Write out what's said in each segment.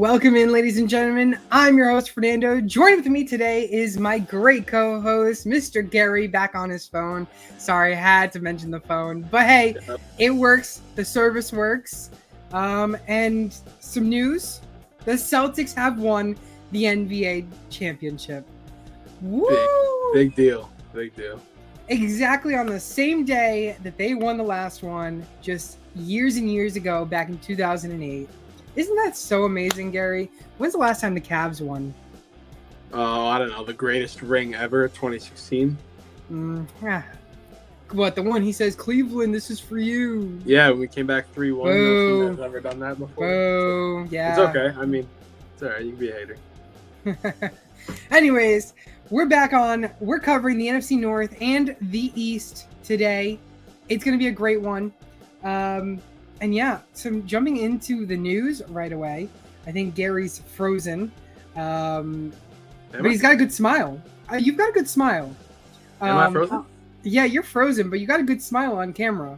Welcome in, ladies and gentlemen. I'm your host, Fernando. Joining with me today is my great co-host, Mr. Gary, back on his phone. Sorry, I had to mention the phone. But hey, it works. The service works. And some news. The Celtics have won the NBA championship. Woo! Big deal. Big deal. Exactly on the same day that they won the last one, just years and years ago, back in 2008. Isn't that so amazing, Gary? When's the last time the Cavs won? I don't know. The greatest ring ever, 2016. What, the one he says, Cleveland, this is for you. Yeah, we came back 3-1. Boo. No team has ever done that before. Boo. So Yeah. it's okay. I mean, it's all right. You can be a hater. Anyways, we're back on. We're covering the NFC North and the East today. It's going to be a great one. And yeah, so jumping into the news right away, I think Gary's frozen. But he's got a good smile. You've got a good smile. Am I frozen? Yeah, you're frozen, but you got a good smile on camera.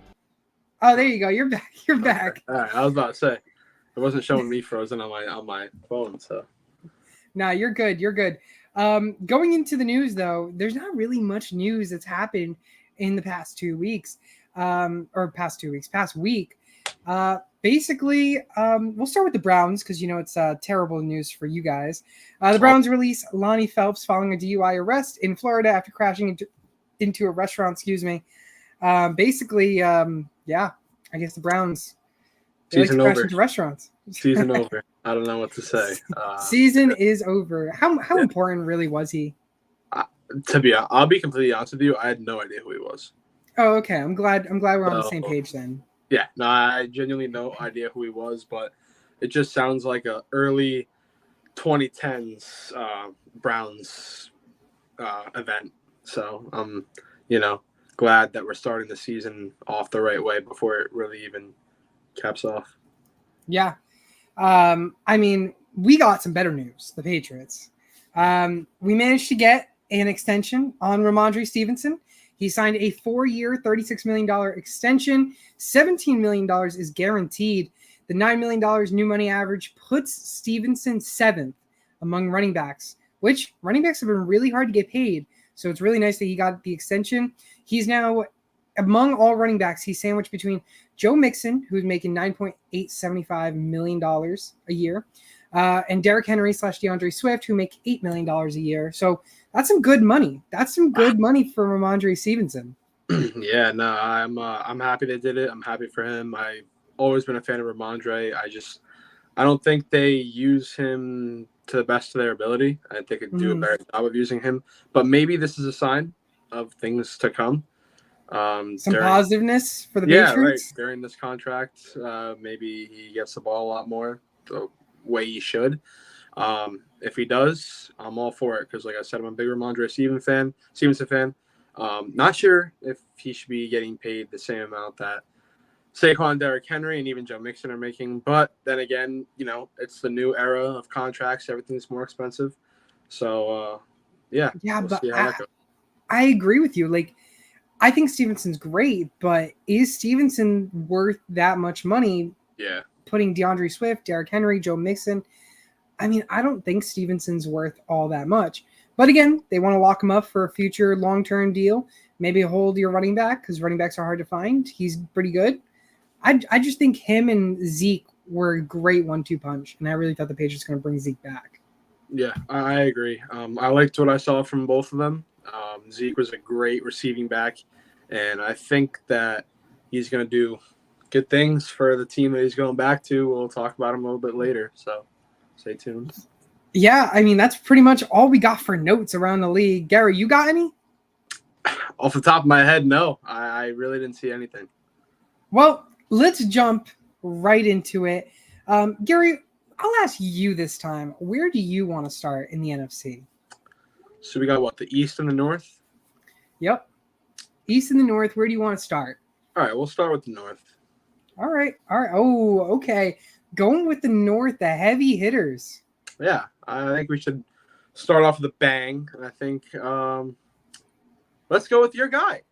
Oh, there you go. You're back. You're back. All right. I was about to say, it wasn't showing me frozen on my phone, so. Nah, you're good. You're good. Going into the news, though, there's not really much news that's happened in the past 2 weeks. Past week. Basically, we'll start with the Browns because, it's terrible news for you guys. The Browns release Lonnie Phelps following a DUI arrest in Florida after crashing into a restaurant. Basically, I guess the Browns Season like to over. crash into restaurants. Season over. I don't know what to say. Season is over. How important really was he? I'll be completely honest with you. I had no idea who he was. Oh, okay. I'm glad we're on the same page then. Yeah, no, I genuinely no idea who he was, but it just sounds like a early 2010s Browns event. So I'm, glad that we're starting the season off the right way before it really even caps off. Yeah. I mean, we got some better news, the Patriots. We managed to get an extension on Ramondre Stevenson. He signed a 4-year, $36 million extension. $17 million is guaranteed. The $9 million new money average puts Stevenson 7th among running backs, which running backs have been really hard to get paid. So it's really nice that he got the extension. He's now, among all running backs, he's sandwiched between Joe Mixon, who's making $9.875 million a year, and Derrick Henry / DeAndre Swift, who make $8 million a year. So that's some good money. That's some good money for Ramondre Stevenson. Yeah, no, I'm happy they did it. I'm happy for him. I've always been a fan of Ramondre. I don't think they use him to the best of their ability. I think they could do a better job of using him. But maybe this is a sign of things to come. Positiveness for the Patriots? Yeah, right. During this contract, maybe he gets the ball a lot more the way he should. If he does, I'm all for it because, like I said, I'm a big Ramondre Stevenson fan. Not sure if he should be getting paid the same amount that Saquon, Derrick Henry, and even Joe Mixon are making. But then again, it's the new era of contracts. Everything's more expensive. So, we'll see how that goes. I agree with you. Like, I think Stevenson's great, but is Stevenson worth that much money? Yeah. Putting DeAndre Swift, Derrick Henry, Joe Mixon. I mean, I don't think Stevenson's worth all that much. But again, they want to lock him up for a future long-term deal. Maybe hold your running back because running backs are hard to find. He's pretty good. I just think him and Zeke were a great 1-2 punch, and I really thought the Patriots were going to bring Zeke back. Yeah, I agree. I liked what I saw from both of them. Zeke was a great receiving back, and I think that he's going to do good things for the team that he's going back to. We'll talk about him a little bit later, so stay tuned. Yeah, I mean, that's pretty much all we got for notes around the league. Gary, you got any? Off the top of my head, no. I really didn't see anything. Well, let's jump right into it. Gary, I'll ask you this time. Where do you want to start in the NFC? So we got, the East and the North? Yep. East and the North, where do you want to start? All right, we'll start with the North. All right. Oh, okay. Going with the North, the heavy hitters. Yeah, I think we should start off with a bang. And I think let's go with your guy.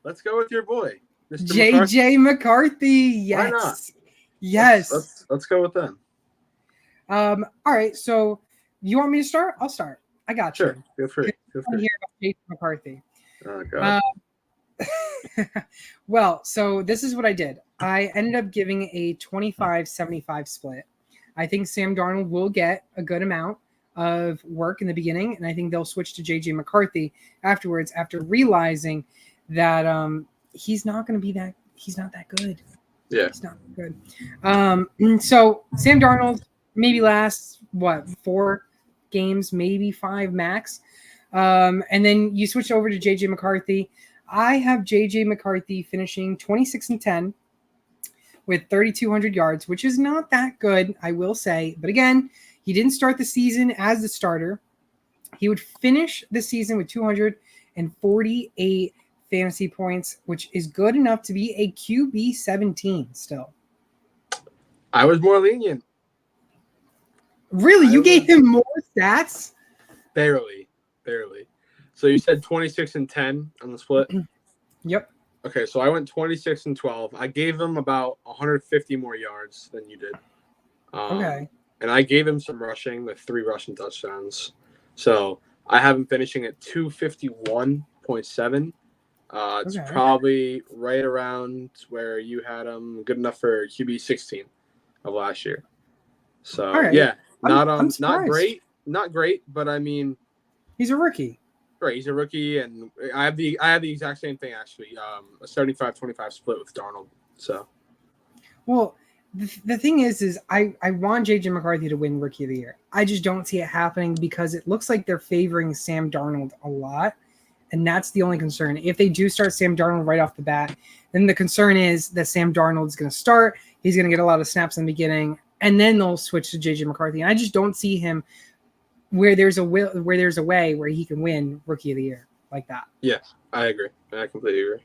Let's go with your boy, Mr. JJ McCarthy. Yes. Why not? Yes. Let's go with them. All right, so you want me to start? I'll start. I got Sure, you. feel free. I want to hear about Jason McCarthy. Oh God. Well, so this is what I did. I ended up giving a 25-75 split. I think Sam Darnold will get a good amount of work in the beginning, and I think they'll switch to JJ McCarthy afterwards after realizing that he's not going to be that he's not that good. Yeah. He's not good. And so Sam Darnold maybe lasts 4 games, maybe 5 max. And then you switch over to JJ McCarthy. I have JJ McCarthy finishing 26-10 with 3,200 yards, which is not that good, I will say. But again, he didn't start the season as the starter. He would finish the season with 248 fantasy points, which is good enough to be a QB 17 still. I was more lenient. Really? You gave him more stats? Barely. So you said 26-10 on the split? Yep. Okay, so I went 26-12. I gave him about 150 more yards than you did. Okay. And I gave him some rushing with 3 rushing touchdowns. So I have him finishing at 251.7. It's probably right around where you had him, good enough for QB 16 of last year. So yeah, not great, but I mean, he's a rookie. Right, he's a rookie, and I have the exact same thing actually. A 75-25 split with Darnold. So, well, the thing is I want JJ McCarthy to win Rookie of the Year. I just don't see it happening because it looks like they're favoring Sam Darnold a lot, and that's the only concern. If they do start Sam Darnold right off the bat, then the concern is that Sam Darnold's going to start. He's going to get a lot of snaps in the beginning, and then they'll switch to JJ McCarthy. And I just don't see him where there's a way where he can win Rookie of the Year like that. Yeah, I agree. I completely agree.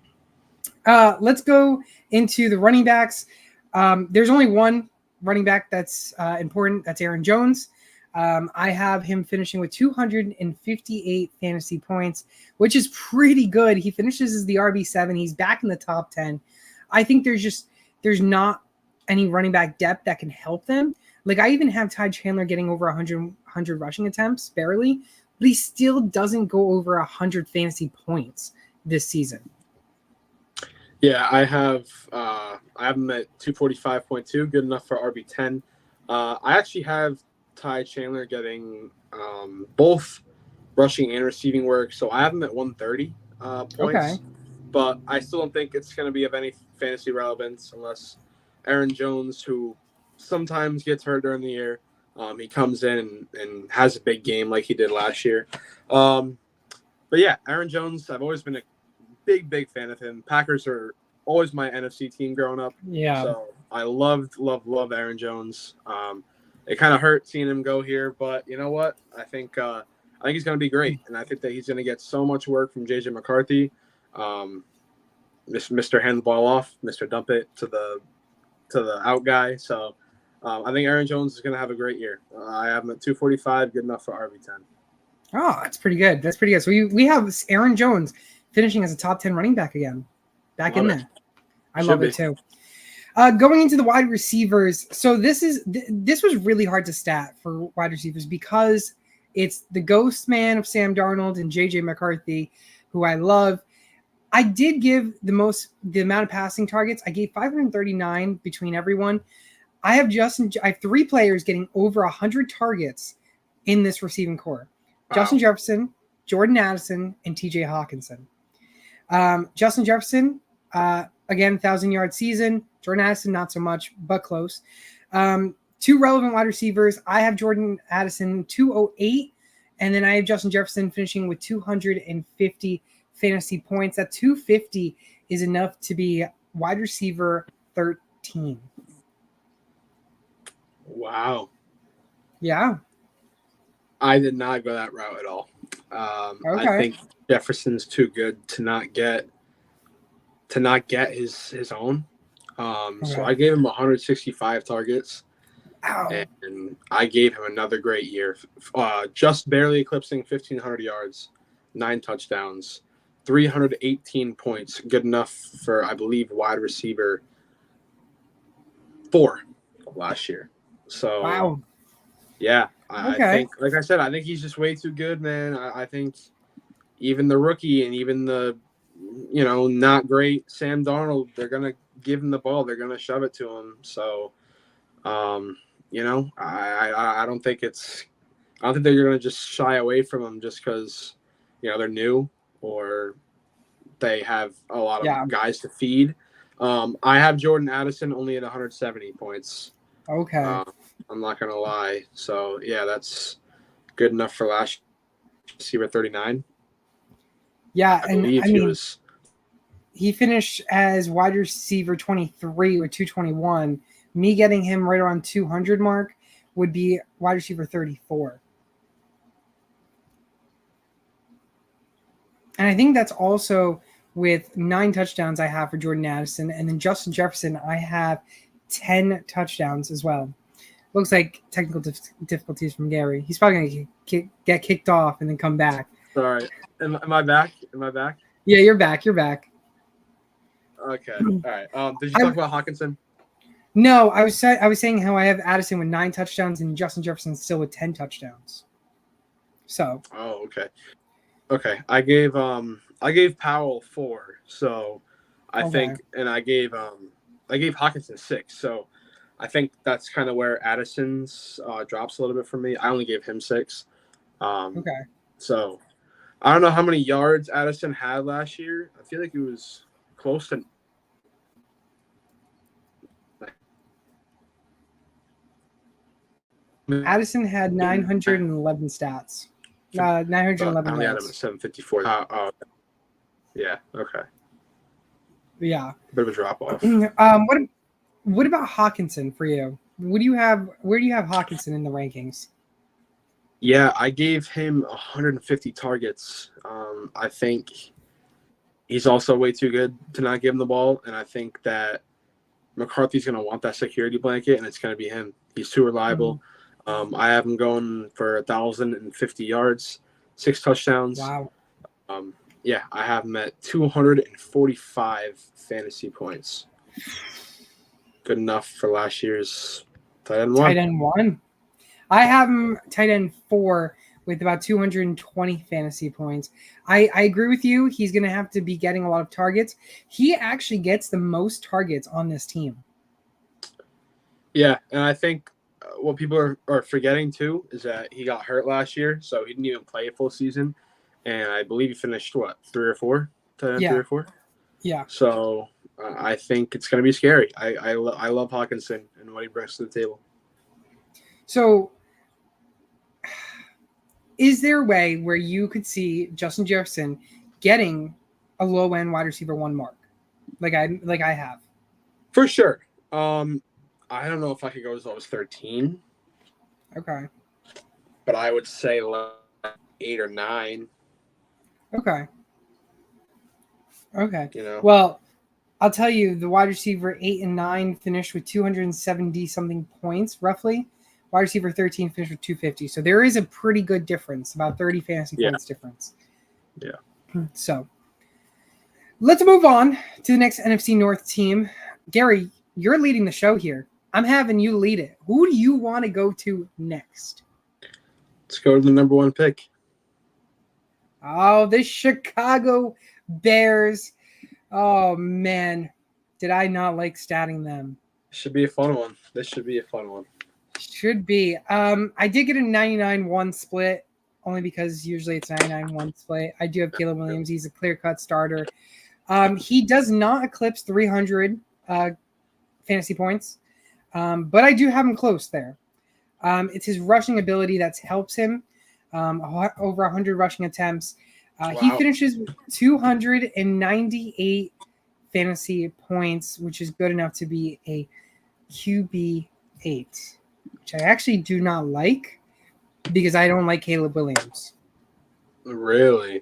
Let's go into the running backs. There's only one running back that's important. That's Aaron Jones. I have him finishing with 258 fantasy points, which is pretty good. He finishes as the RB7. He's back in the top 10. I think there's not any running back depth that can help them. Like I even have Ty Chandler getting over 100 rushing attempts, barely, but he still doesn't go over 100 fantasy points this season. Yeah, I have him at 245.2, good enough for RB10. I actually have Ty Chandler getting both rushing and receiving work, so I have him at 130 points. Okay. But I still don't think it's going to be of any fantasy relevance unless Aaron Jones, who sometimes gets hurt during the year, he comes in and has a big game like he did last year. But yeah, Aaron Jones, I've always been a big fan of him. Packers are always my NFC team growing up. Yeah. So I love Aaron Jones. It kind of hurt seeing him go here, but you know what? I think he's going to be great, and I think that he's going to get so much work from JJ McCarthy. Mr. Hand the ball off, Mr. Dump it to the out guy. So I think Aaron Jones is going to have a great year. I have him at 245, good enough for RB10. Oh, that's pretty good. So we have Aaron Jones finishing as a top 10 running back again. Back in there. I love it too. Going into the wide receivers. So this was really hard to stat for wide receivers because it's the ghost man of Sam Darnold and JJ McCarthy, who I love. I did give the amount of passing targets. I gave 539 between everyone. I have 3 players getting over 100 targets in this receiving core. Wow. Justin Jefferson, Jordan Addison, and TJ Hawkinson. Justin Jefferson, again, 1,000-yard season. Jordan Addison, not so much, but close. 2 relevant wide receivers. I have Jordan Addison, 208, and then I have Justin Jefferson finishing with 250 fantasy points. That 250 is enough to be wide receiver 13. Wow. Yeah. I did not go that route at all. Okay. I think Jefferson's too good to not get his own. So I gave him 165 targets. Ow. And I gave him another great year. Just barely eclipsing 1,500 yards, 9 touchdowns, 318 points, good enough for, I believe, wide receiver 4 of last year. So wow. Yeah, I Okay. think, like I said, I think he's just way too good, man. I think even the rookie and even the, not great Sam Darnold, they're gonna give him the ball. They're gonna shove it to him. So, I don't think they're gonna just shy away from him just because, they're new or they have a lot Yeah. of guys to feed. I have Jordan Addison only at 170 points. Okay. I'm not gonna lie. So yeah, that's good enough for last receiver 39. Yeah, I and believe I he mean, was. he finished as wide receiver 23 with 221. Me getting him right around 200 mark would be wide receiver 34. And I think that's also with 9 touchdowns I have for Jordan Addison. And then Justin Jefferson, I have 10 touchdowns as well. Looks like technical difficulties from Gary. He's probably going to get kicked off and then come back. Sorry. Am I back? Am I back? Yeah, you're back. You're back. Okay. All right. Did you talk about Hawkinson? No, I was saying how I have Addison with 9 touchdowns and Justin Jefferson still with 10 touchdowns. So. Oh, okay. Okay. I gave Powell 4, so I think, and I gave Hawkinson 6, so I think that's kind of where Addison's drops a little bit for me. I only gave him 6. Okay. So I don't know how many yards Addison had last year. I feel like it was close to. Addison had 911 stats. 911 I only had him yards. at 754. Yeah. Okay. Yeah. Bit of a drop off. What about Hawkinson for you? Where do you have Hawkinson in the rankings? Yeah, I gave him 150 targets. I think he's also way too good to not give him the ball, and I think that McCarthy's going to want that security blanket, and it's going to be him. He's too reliable. I have him going for 1,050 yards, 6 touchdowns. Wow. Yeah, I have him at 245 fantasy points. Good enough for last year's tight end 1. Tight end 1. I have him tight end 4 with about 220 fantasy points. I agree with you. He's going to have to be getting a lot of targets. He actually gets the most targets on this team. Yeah, and I think what people are forgetting too is that he got hurt last year, so he didn't even play a full season. And I believe he finished, 3 or 4? Yeah. 3 or 4? Yeah. So I think it's going to be scary. I love Hawkinson and what he brings to the table. So is there a way where you could see Justin Jefferson getting a low-end wide receiver 1 mark? Like I have. For sure. I don't know if I could go as low as 13. Okay. But I would say 8 or 9. Okay. Well, I'll tell you, the wide receiver 8 and 9 finished with 270 something points, roughly. Wide receiver 13 finished with 250. So there is a pretty good difference, about 30 fantasy points difference. Yeah. So let's move on to the next NFC North team. Gary, you're leading the show here. I'm having you lead it. Who do you want to go to next? Let's go to the number 1 pick. Oh, the Chicago Bears. Oh, man. Did I not like statting them? Should be a fun one. This should be a fun one. Should be. I did get a 99-1 split, only because usually it's 99-1 split. I do have Caleb Williams. He's a clear-cut starter. He does not eclipse 300 fantasy points, but I do have him close there. It's his rushing ability that helps him. Over 100 rushing attempts. Wow. He finishes with 298 fantasy points, which is good enough to be a QB8, which I actually do not like because I don't like Caleb Williams. Really?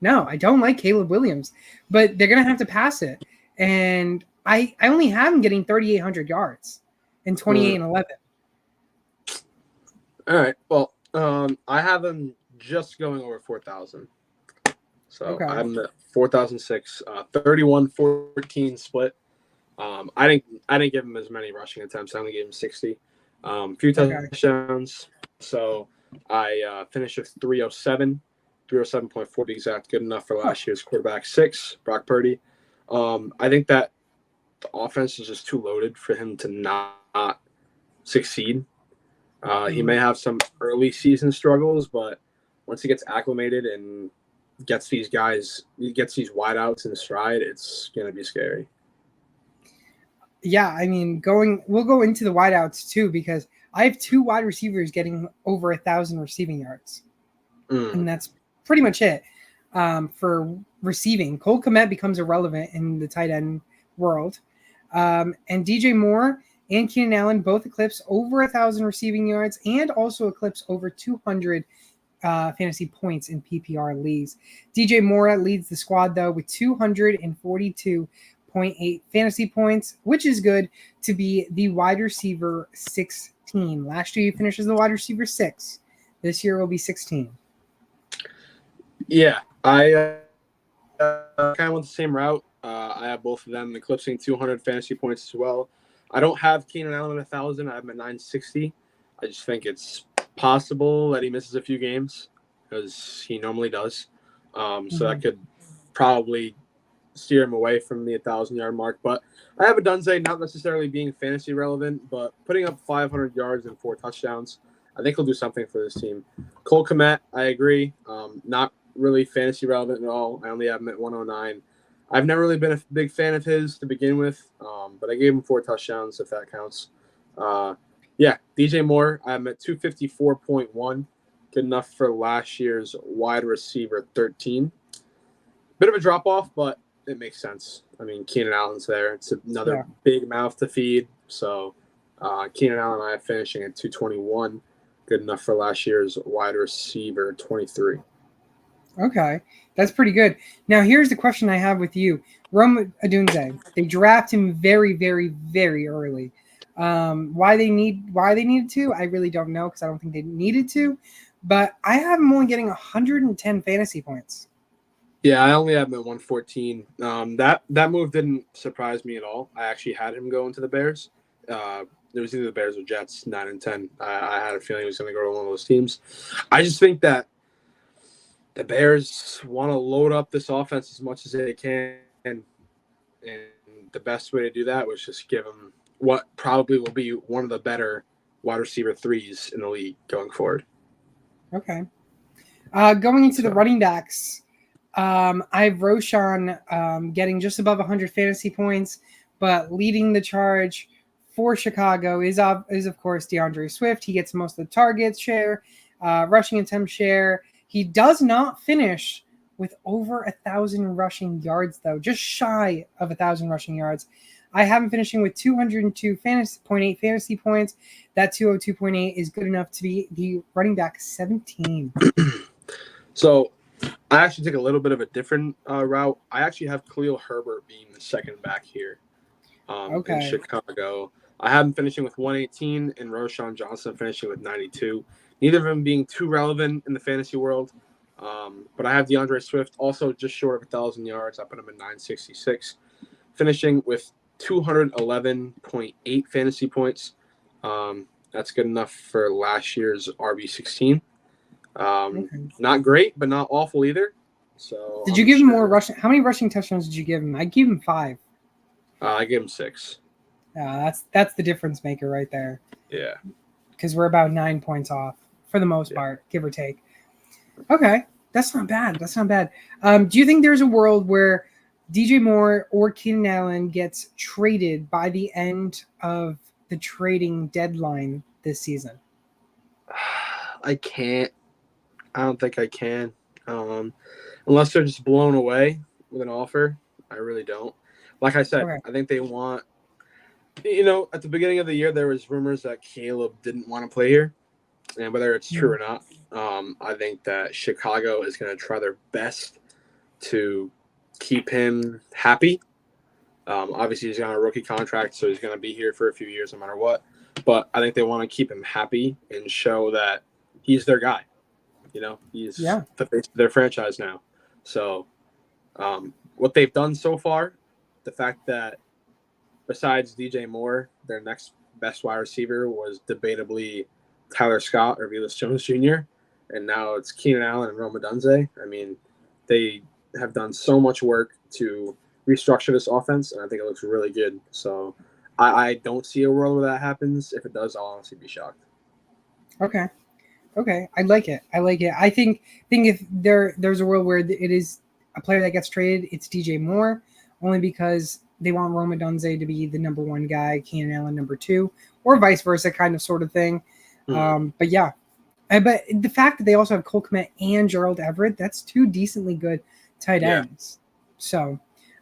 No, I don't like Caleb Williams, but they're going to have to pass it. And I only have him getting 3,800 yards and 28 and 11. All right. Well, I have him just going over 4,000. So okay. I'm at 4,006, 31-14 split. I didn't give him as many rushing attempts. I only gave him 60. Few Okay. touchdowns. So I finished with 307, 307.4 to be exact. Good enough for Oh, last year's quarterback 6, Brock Purdy. I think that the offense is just too loaded for him to not succeed. He may have some early season struggles, but once he gets acclimated and gets these wideouts in stride, it's going to be scary. yeah. I mean, we'll go into the wideouts too because I have 2 wide receivers getting over 1,000 receiving yards, and that's pretty much it for receiving. Cole Kmet becomes irrelevant in the tight end world, and DJ Moore and Keenan Allen both eclipse over 1,000 receiving yards and also eclipse over 200 fantasy points in PPR leagues. DJ Moore leads the squad though with 242.8 fantasy points, which is good to be the wide receiver 16. Last year he finishes the wide receiver 6. This year will be 16. Yeah, I kind of went the same route. I have both of them eclipsing 200 fantasy points as well. I don't have Keenan Allen at 1,000. I have him at 960. I just think it's possible that he misses a few games because he normally does. So that could probably steer him away from the 1,000-yard mark. But I have a Dunze not necessarily being fantasy relevant, but putting up 500 yards and 4 touchdowns. I think he'll do something for this team. Cole Kmet, I agree. Not really fantasy relevant at all. I only have him at 109. I've never really been a big fan of his to begin with, but I gave him 4 touchdowns, if that counts. Yeah, DJ Moore, I'm at 254.1. Good enough for last year's wide receiver 13. Bit of a drop-off, but it makes sense. I mean, Keenan Allen's there. It's another big mouth to feed. So Keenan Allen and I are finishing at 221. Good enough for last year's wide receiver 23. Okay, that's pretty good. Now, here's the question I have with you. Rome Odunze, they draft him very, very, very early. Why they needed to, I really don't know because I don't think they needed to. But I have him only getting 110 fantasy points. Yeah, I only have him at 114. That move didn't surprise me at all. I actually had him go into the Bears. It was either the Bears or Jets, 9 and 10. I had a feeling he was going to go to one of those teams. I just think that the Bears want to load up this offense as much as they can, and the best way to do that was just give them what probably will be one of the better wide receiver 3s in the league going forward. Okay. Going into the running backs, I have Roshan getting just above 100 fantasy points, but leading the charge for Chicago is of course DeAndre Swift. He gets most of the targets share, rushing attempt share. He does not finish with over 1,000 rushing yards, though, just shy of 1,000 rushing yards. I have him finishing with 202.8 fantasy points. That 202.8 is good enough to be the running back 17. So I actually took a little bit of a different route. I actually have Khalil Herbert being the second back here in Chicago. I have him finishing with 118 and Roshan Johnson finishing with 92. Neither of them being too relevant in the fantasy world. But I have DeAndre Swift also just short of 1,000 yards. I put him at 966, finishing with 211.8 fantasy points. That's good enough for last year's RB16. Not great, but not awful either. So did you give him more rushing? How many rushing touchdowns did you give him? I gave him 5. I gave him 6. That's the difference maker right there. Yeah, because we're about 9 points off for the most part, give or take. Okay, that's not bad. Do you think there's a world where DJ Moore or Keenan Allen gets traded by the end of the trading deadline this season? I can't. I don't think I can. Unless they're just blown away with an offer. I really don't. Like I said, I think they want – at the beginning of the year, there was rumors that Caleb didn't want to play here. And whether it's true or not, I think that Chicago is going to try their best to keep him happy. Obviously, he's on a rookie contract, so he's going to be here for a few years no matter what. But I think they want to keep him happy and show that he's their guy. He's the face of their franchise now. So what they've done so far, the fact that besides DJ Moore, their next best wide receiver was debatably Tyler Scott or Velus Jones Jr., and now it's Keenan Allen and Rome Odunze. I mean, they have done so much work to restructure this offense, and I think it looks really good. So I don't see a world where that happens. If it does, I'll honestly be shocked. Okay. I like it. I think if there's a world where it is a player that gets traded, it's DJ Moore, only because they want Rome Odunze to be the number one guy, Keenan Allen number two, or vice versa, kind of sort of thing. But yeah. But the fact that they also have Cole Kmet and Gerald Everett, that's two decently good tight ends. So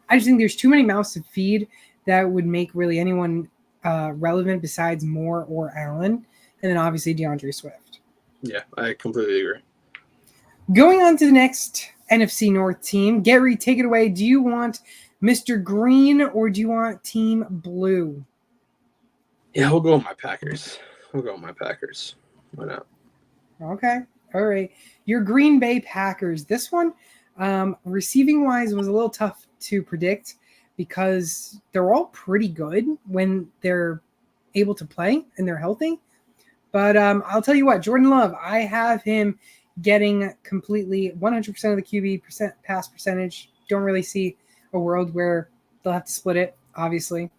I just think there's too many mouths to feed that would make really anyone relevant besides Moore or Allen. And then obviously DeAndre Swift. Yeah, I completely agree. Going on to the next NFC North team. Gary, take it away. Do you want Mr. Green or do you want Team Blue? Yeah, we'll go with my Packers. Why not? Okay. All right. Your Green Bay Packers. This one, receiving wise, was a little tough to predict because they're all pretty good when they're able to play and they're healthy. But I'll tell you what, Jordan Love, I have him getting completely 100% of the QB pass percentage. Don't really see a world where they'll have to split it, obviously.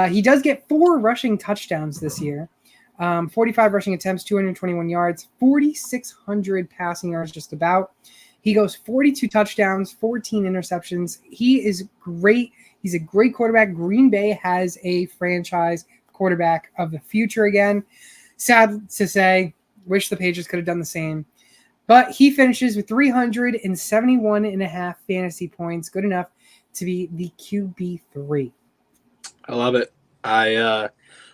He does get 4 rushing touchdowns this year. 45 rushing attempts, 221 yards, 4,600 passing yards just about. He goes 42 touchdowns, 14 interceptions. He is great. He's a great quarterback. Green Bay has a franchise quarterback of the future again. Sad to say, wish the Patriots could have done the same. But he finishes with 371.5 fantasy points, good enough to be the QB3. I love it. I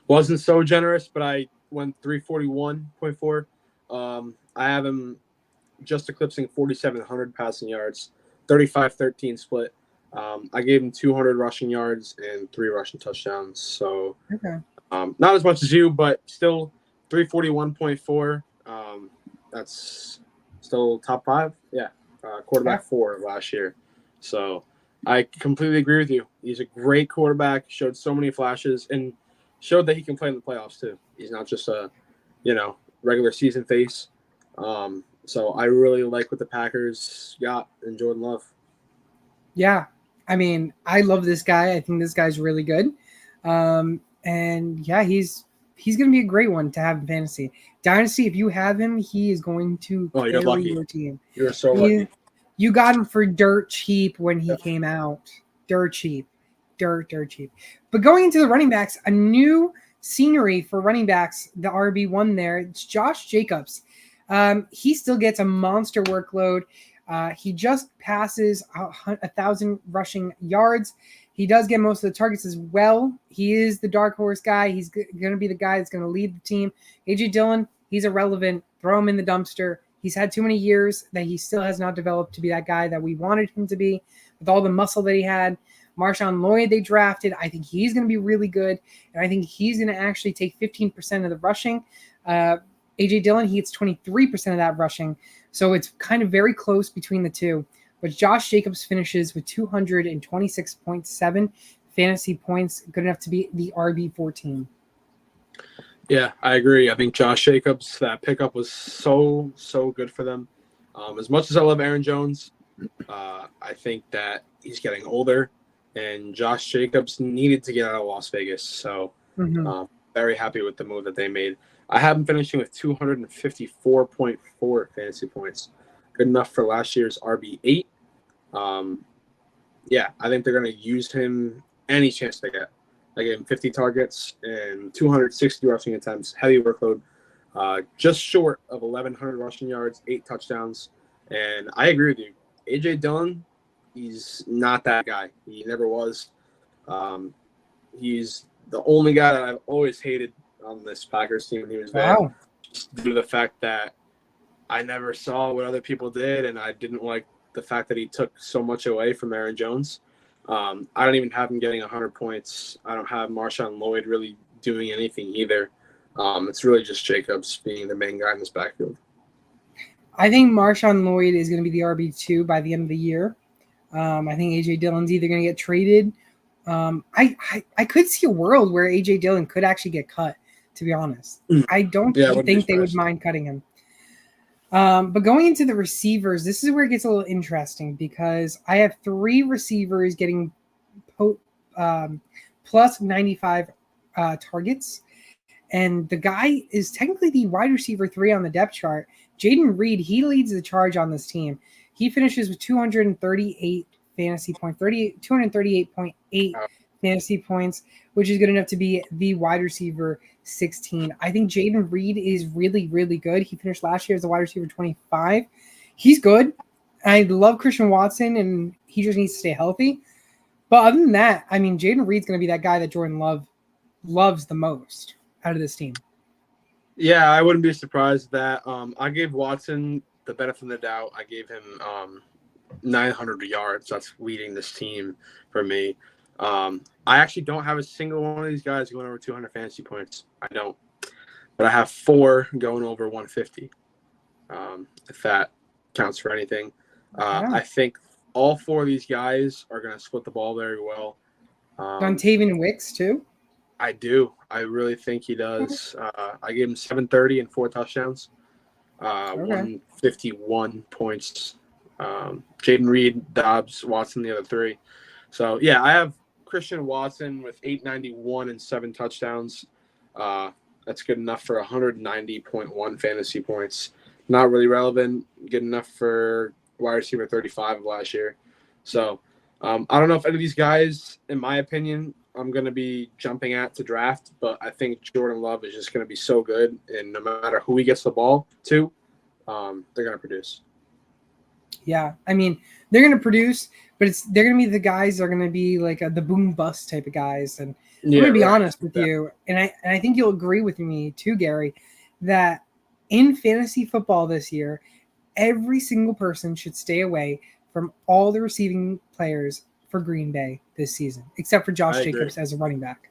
wasn't so generous, but I went 341.4. I have him just eclipsing 4,700 passing yards, 35-13 split. I gave him 200 rushing yards and 3 rushing touchdowns. So not as much as you, but still 341.4. That's still top 5. Yeah. Quarterback 4 last year. So I completely agree with you. He's a great quarterback, showed so many flashes, and showed that he can play in the playoffs too. He's not just a, regular season face. So I really like what the Packers got in Jordan Love. Yeah. I mean, I love this guy. I think this guy's really good. And yeah, he's going to be a great one to have in fantasy. Dynasty, if you have him, he is going to carry your team. You're so lucky. You got him for dirt cheap when he came out. Dirt cheap. Dirt cheap. But going into the running backs, a new scenery for running backs, the RB1 there, it's Josh Jacobs. He still gets a monster workload. He just passes 1,000 rushing yards. He does get most of the targets as well. He is the dark horse guy. He's going to be the guy that's going to lead the team. A.J. Dillon, he's irrelevant. Throw him in the dumpster. He's had too many years that he still has not developed to be that guy that we wanted him to be with all the muscle that he had. Marshawn Lloyd they drafted. I think he's going to be really good, and I think he's going to actually take 15% of the rushing. A.J. Dillon, he gets 23% of that rushing, so it's kind of very close between the two. But Josh Jacobs finishes with 226.7 fantasy points, good enough to be the RB14. Yeah, I agree. I think Josh Jacobs, that pickup was so good for them. As much as I love Aaron Jones, I think that he's getting older, and Josh Jacobs needed to get out of Las Vegas. So very happy with the move that they made. I have him finishing with 254.4 fantasy points. Good enough for last year's RB8. Yeah, I think they're going to use him any chance they get. I gave him 50 targets and 260 rushing attempts, heavy workload, just short of 1,100 rushing yards, 8 touchdowns. And I agree with you. A.J. Dillon, he's not that guy. He never was. He's the only guy that I've always hated on this Packers team when he was there. Wow. Just due to the fact that I never saw what other people did, and I didn't like the fact that he took so much away from Aaron Jones. I don't even have him getting 100 points. I don't have Marshawn Lloyd really doing anything either. It's really just Jacobs being the main guy in this backfield. I think Marshawn Lloyd is going to be the RB2 by the end of the year. I think A.J. Dillon's either going to get traded I could see a world where AJ Dillon could actually get cut, to be honest. I don't think they would mind cutting him. But going into the receivers, this is where it gets a little interesting because I have 3 receivers getting plus 95 targets. And the guy is technically the wide receiver 3 on the depth chart. Jaden Reed, he leads the charge on this team. He finishes with 238 fantasy points, 238.8 fantasy points, which is good enough to be the wide receiver 16. I think Jaden Reed is really, really good. He finished last year as a wide receiver 25. He's good. I love Christian Watson, and he just needs to stay healthy. But other than that, I mean, Jaden Reed's going to be that guy that Jordan Love loves the most out of this team. Yeah, I wouldn't be surprised that I gave Watson the benefit of the doubt. I gave him 900 yards. That's leading this team for me. I actually don't have a single one of these guys going over 200 fantasy points. I don't. But I have 4 going over 150, if that counts for anything. I think all 4 of these guys are going to split the ball very well. Dontavian Wicks, too? I do. I really think he does. I gave him 730 and 4 touchdowns, 151 points. Jaden Reed, Dobbs, Watson, the other 3. So, yeah, I have Christian Watson with 891 and 7 touchdowns. That's good enough for 190.1 fantasy points. Not really relevant. Good enough for wide receiver 35 of last year. So, I don't know if any of these guys, in my opinion, I'm going to be jumping at to draft, but I think Jordan Love is just going to be so good, and no matter who he gets the ball to, they're going to produce. Yeah, I mean, they're going to produce, but they're going to be the guys that are going to be like the boom bust type of guys. And I'm going to be honest with you, and I think you'll agree with me too, Gary, that in fantasy football this year, every single person should stay away from all the receiving players for Green Bay this season, except for Josh Jacobs as a running back.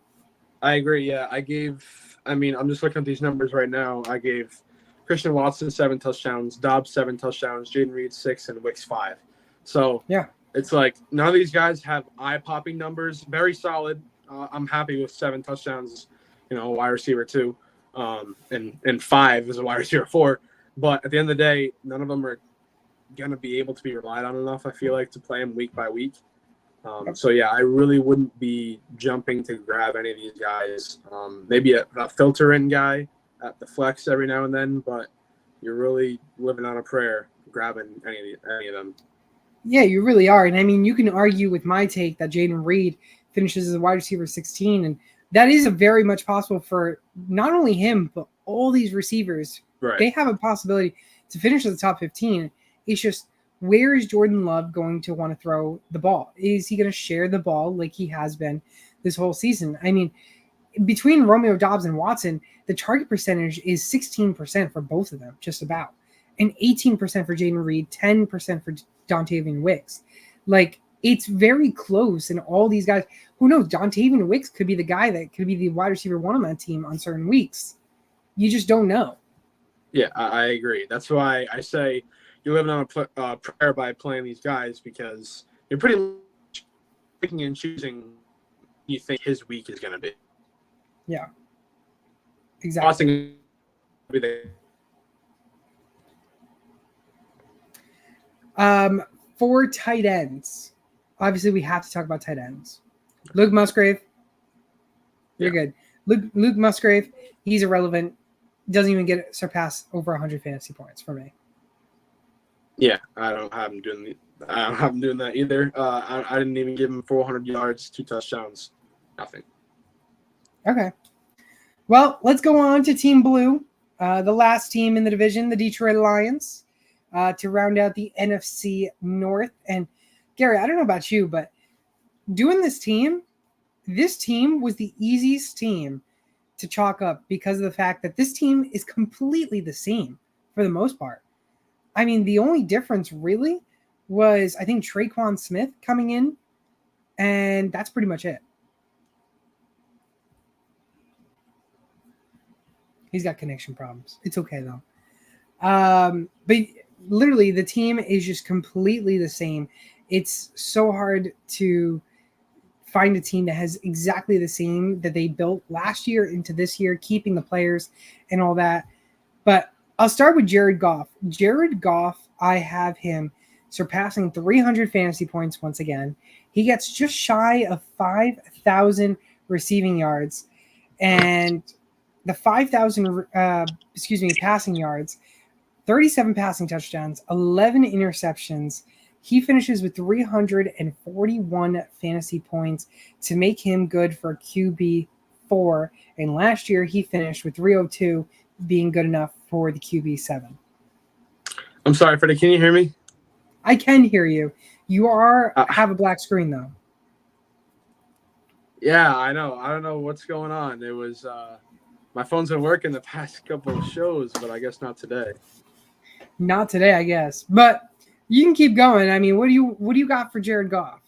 I agree, yeah. I'm just looking at these numbers right now. I gave Christian Watson 7 touchdowns, Dobbs 7 touchdowns, Jaden Reed 6, and Wicks 5. So yeah, it's like none of these guys have eye-popping numbers. Very solid. I'm happy with 7 touchdowns, wide receiver 2, and 5 as a wide receiver 4. But at the end of the day, none of them are going to be able to be relied on enough, I feel like, to play them week by week. So, yeah, I really wouldn't be jumping to grab any of these guys. Maybe a filter-in guy at the flex every now and then, but you're really living on a prayer grabbing any of them. Yeah, you really are. And, I mean, you can argue with my take that Jaden Reed finishes as a wide receiver 16, and that is a very much possible for not only him, but all these receivers. Right. They have a possibility to finish at the top 15. It's just, where is Jordan Love going to want to throw the ball? Is he going to share the ball like he has been this whole season? I mean, between Romeo Dobbs and Watson, the target percentage is 16% for both of them, just about. And 18% for Jaden Reed, 10% for Dontavian Wicks. Like, it's very close. And all these guys, who knows, Dontavian Wicks could be the guy that could be the wide receiver 1 on that team on certain weeks. You just don't know. Yeah, I agree. That's why I say you're living on a prayer by playing these guys, because you're pretty much picking and choosing you think his week is going to be. Yeah, exactly. For tight ends, obviously we have to talk about tight ends. Luke Musgrave, you're good. Luke Musgrave, he's irrelevant. Doesn't even surpass over 100 fantasy points for me. Yeah, I don't have him doing that either. I didn't even give him 400 yards, 2 touchdowns, nothing. Okay. Well, let's go on to Team Blue, the last team in the division, the Detroit Lions, to round out the NFC North. And Gary, I don't know about you, but doing this team was the easiest team to chalk up because of the fact that this team is completely the same for the most part. I mean, the only difference really was, I think, Traquan Smith coming in, and that's pretty much it. He's got connection problems. It's okay, though. But literally, the team is just completely the same. It's so hard to find a team that has exactly the same that they built last year into this year, keeping the players and all that. But I'll start with Jared Goff. Jared Goff, I have him surpassing 300 fantasy points once again. He gets just shy of 5,000 receiving yards and the 5,000, passing yards, 37 passing touchdowns, 11 interceptions. He finishes with 341 fantasy points to make him good for QB4. And last year he finished with 302, being good enough for the QB7. I'm sorry, Freddie. Can you hear me? I can hear you. You have a black screen though. Yeah, I know. I don't know what's going on. It was my phone's been working the past couple of shows, but I guess not today. Not today, I guess. But you can keep going. I mean, what do you got for Jared Goff?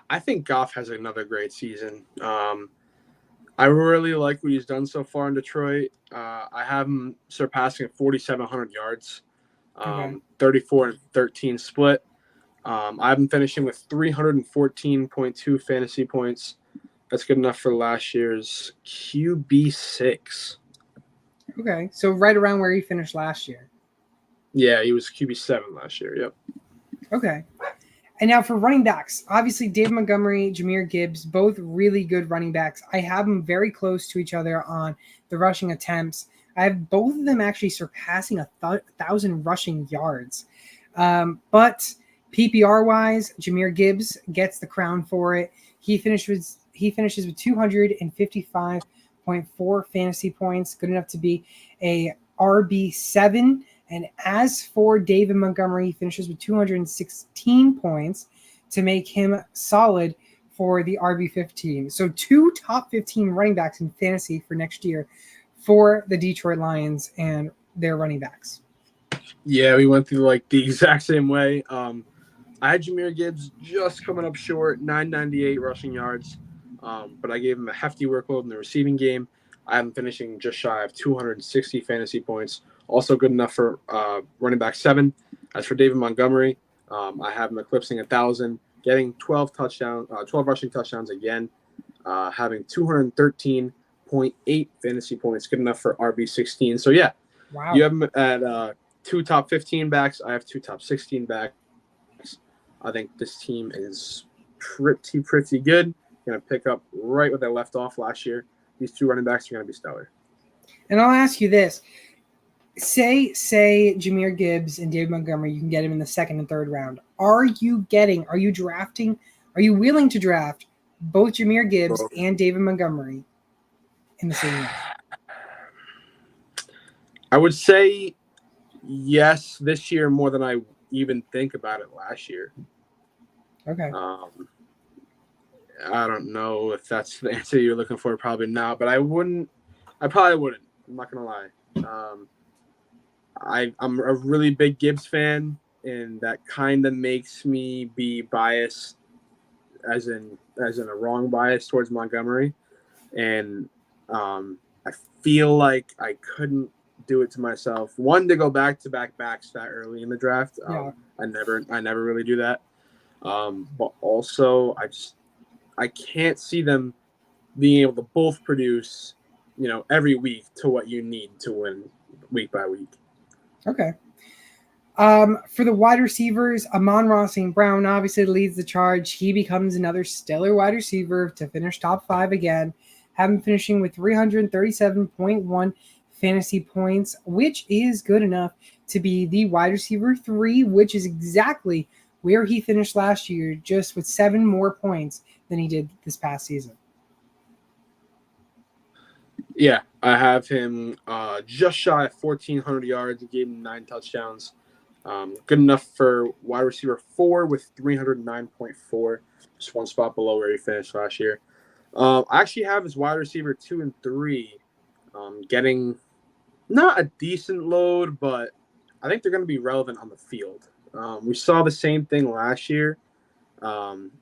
I think Goff has another great season. I really like what he's done so far in Detroit. I have him surpassing 4,700 yards, 34 and 13 split. I have him finishing with 314.2 fantasy points. That's good enough for last year's QB6. Okay, so right around where he finished last year. Yeah, he was QB7 last year. Yep. Okay. And now for running backs, obviously David Montgomery, Jahmyr Gibbs, both really good running backs. I have them very close to each other on the rushing attempts. I have both of them actually surpassing 1,000 rushing yards. But PPR-wise, Jahmyr Gibbs gets the crown for it. He finishes with 255.4 fantasy points, good enough to be a RB7. And as for David Montgomery, he finishes with 216 points to make him solid for the RB15. So 2 top 15 running backs in fantasy for next year for the Detroit Lions and their running backs. Yeah, we went through like the exact same way. I had Jahmyr Gibbs just coming up short, 998 rushing yards, but I gave him a hefty workload in the receiving game. I have him finishing just shy of 260 fantasy points, also good enough for running back 7. As for David Montgomery, I have him eclipsing 1,000, getting 12 rushing touchdowns again, having 213.8 fantasy points, good enough for RB16. So yeah, wow. You have him at 2 top 15 backs. I have 2 top 16 backs. I think this team is pretty good. Going to pick up right where they left off last year. These 2 running backs are going to be stellar. And I'll ask you this. Say Jahmyr Gibbs and David Montgomery, you can get him in the 2nd and 3rd round. Are you willing to draft both Jahmyr Gibbs and David Montgomery in the same year? I would say yes this year more than I even think about it last year. Okay. I don't know if that's the answer you're looking for. Probably not, but I probably wouldn't. I'm not going to lie. I'm a really big Gibbs fan, and that kind of makes me be biased, as in a wrong bias towards Montgomery. And I feel like I couldn't do it to myself. One, to go back-to-back backs that early in the draft. I never really do that. But also, I can't see them being able to both produce, every week to what you need to win week by week. Okay. For the wide receivers, Amon-Ra St. Brown obviously leads the charge. He becomes another stellar wide receiver to finish top 5 again, having finishing with 337.1 fantasy points, which is good enough to be the wide receiver 3, which is exactly where he finished last year, just with 7 more points than he did this past season. Yeah, I have him just shy of 1,400 yards. He gave him 9 touchdowns. Good enough for wide receiver 4 with 309.4, just 1 spot below where he finished last year. I actually have his wide receiver 2 and 3 getting not a decent load, but I think they're going to be relevant on the field. We saw the same thing last year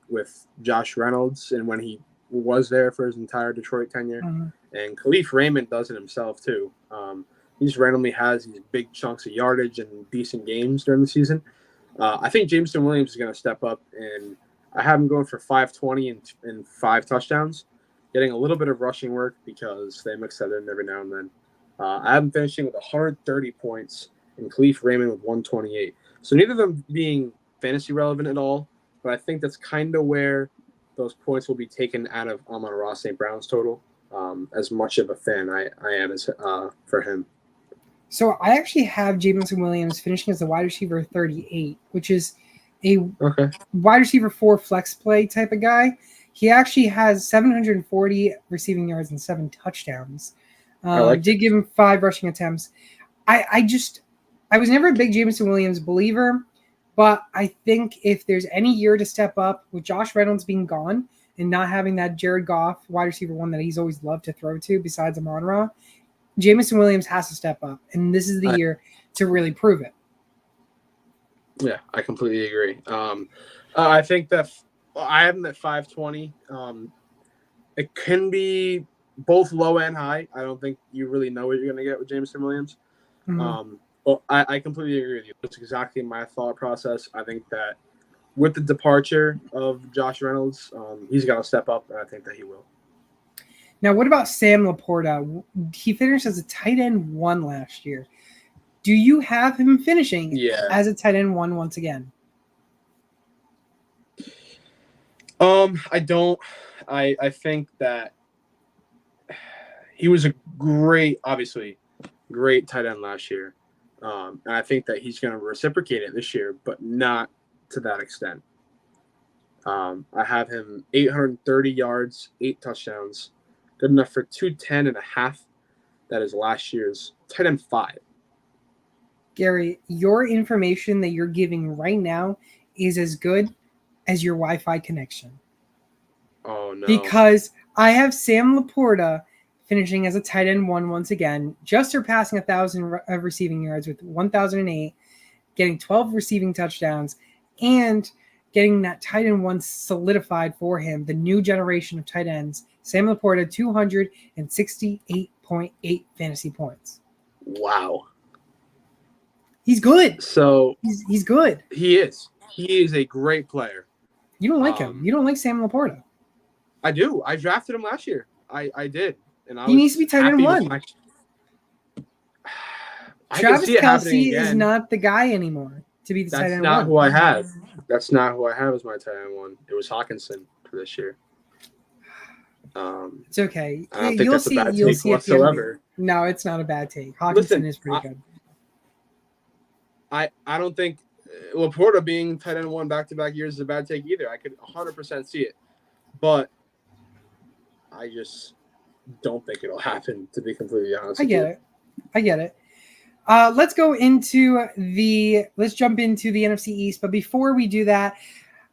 with Josh Reynolds and when he was there for his entire Detroit tenure. Mm-hmm. And Khalif Raymond does it himself too. He just randomly has these big chunks of yardage and decent games during the season. I think Jameson Williams is going to step up and I have him going for 520 and 5 touchdowns, getting a little bit of rushing work because they mix that in every now and then. I have him finishing with 130 points and Khalif Raymond with 128. So neither of them being fantasy relevant at all, but I think that's kind of where those points will be taken out of Amon-Ra St. Brown's total. As much of a fan I am as for him. So I actually have Jameson Williams finishing as a wide receiver 38, which is a wide receiver 4 flex play type of guy. He actually has 740 receiving yards and 7 touchdowns. Did give him 5 rushing attempts. I was never a big Jameson Williams believer, but I think if there's any year to step up with Josh Reynolds being gone and not having that Jared Goff wide receiver 1 that he's always loved to throw to besides Amon-Ra, Jameson Williams has to step up, and this is the year to really prove it. Yeah, I completely agree. I think that I have him at 520. It can be both low and high. I don't think you really know what you're going to get with Jameson Williams. But I completely agree with you. That's exactly my thought process. I think that with the departure of Josh Reynolds, he's got to step up, and I think that he will. Now, what about Sam Laporta? He finished as a tight end 1 last year. Do you have him finishing as a tight end 1 once again? I don't. I think that he was a great tight end last year. And I think that he's going to reciprocate it this year, but not to that extent. I have him 830 yards, 8 touchdowns, good enough for 210.5. That is last year's tight end 5. Gary, your information that you're giving right now is as good as your Wi-Fi connection. Oh, no. Because I have Sam Laporta finishing as a tight end 1 once again, just surpassing 1,000 receiving yards with 1,008, getting 12 receiving touchdowns, and getting that tight end 1 solidified for him, the new generation of tight ends. Sam Laporta, 268.8 fantasy points. Wow. He's good. So he's good. He is. He is a great player. You don't like him. You don't like Sam Laporta. I do. I drafted him last year. I did. And he needs to be tight end 1. Travis Kelce is not the guy anymore to be the tight end 1. That's not who I have. That's not who I have as my tight end 1. It was Hawkinson for this year. It's okay. I don't think that's a bad take whatsoever. No, it's not a bad take. Hawkinson is pretty good. I don't think Laporta being tight end 1 back-to-back years is a bad take either. I could 100% see it. But I just don't think it'll happen, to be completely honest. I get it. Let's jump into the NFC East. But before we do that,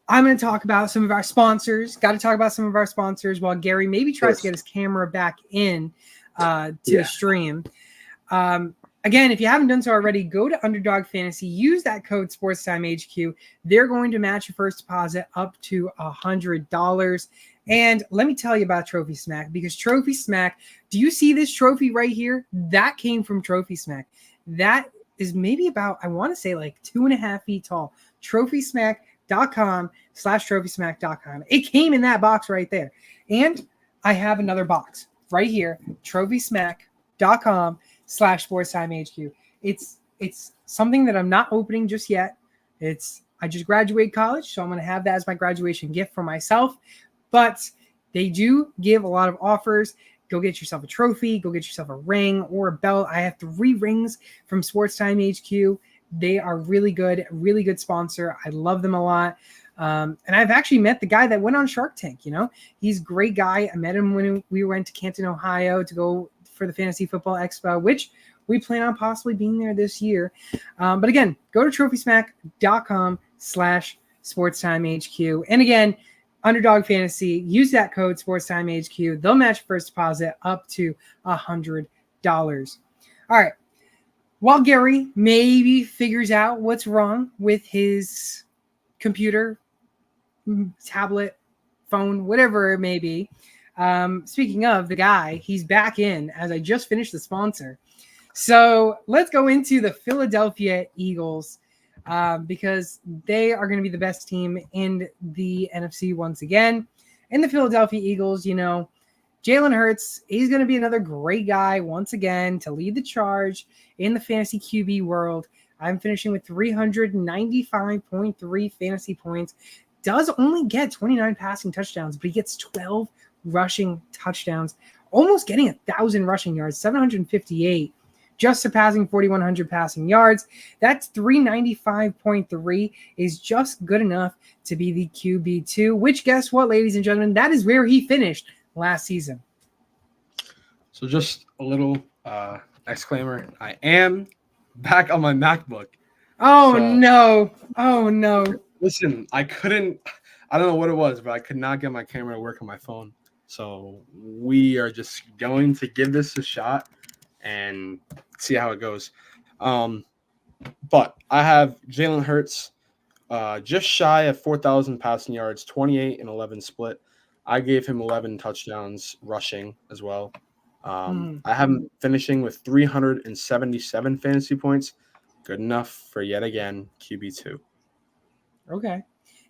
I'm going to talk about some of our sponsors. Got to talk about some of our sponsors while Gary maybe tries to get his camera back in to the stream. Again, if you haven't done so already, go to Underdog Fantasy. Use that code SportsTimeHQ. They're going to match your first deposit up to $100. And let me tell you about Trophy Smack, because Trophy Smack, do you see this trophy right here? That came from Trophy Smack. That is maybe about, I want to say like 2.5 feet tall. TrophySmack.com/TrophySmack.com. It came in that box right there. And I have another box right here, TrophySmack.com/SportsTimeHQ. It's something that I'm not opening just yet. I just graduated college, so I'm going to have that as my graduation gift for myself. But they do give a lot of offers. Go get yourself a trophy. Go get yourself a ring or a belt. I have 3 rings from Sports Time HQ. They are really good sponsor. I love them a lot. And I've actually met the guy that went on Shark Tank. He's a great guy. I met him when we went to Canton, Ohio to go for the Fantasy Football Expo, which we plan on possibly being there this year. But again, go to TrophySmack.com/SportsTimeHQ. And again, Underdog Fantasy, use that code SportsTimeHQ. They'll match first deposit up to $100. All right. While Gary maybe figures out what's wrong with his computer, tablet, phone, whatever it may be, speaking of the guy, he's back in as I just finished the sponsor. So let's go into the Philadelphia Eagles. because they are going to be the best team in the NFC once again. And the Philadelphia Eagles, Jalen Hurts, he's going to be another great guy once again to lead the charge in the fantasy QB world. I'm finishing with 395.3 fantasy points. Does only get 29 passing touchdowns, but he gets 12 rushing touchdowns, almost getting 1,000 rushing yards, 758, just surpassing 4,100 passing yards. That's 395.3 is just good enough to be the QB2, which guess what, ladies and gentlemen, that is where he finished last season. So just a little exclaimer. I am back on my MacBook. Oh no. Listen, I don't know what it was, but I could not get my camera to work on my phone. So we are just going to give this a shot and see how it goes. But I have Jalen Hurts just shy of 4,000 passing yards, 28 and 11 split. I gave him 11 touchdowns rushing as well. I have him finishing with 377 fantasy points. Good enough for yet again QB2. Okay.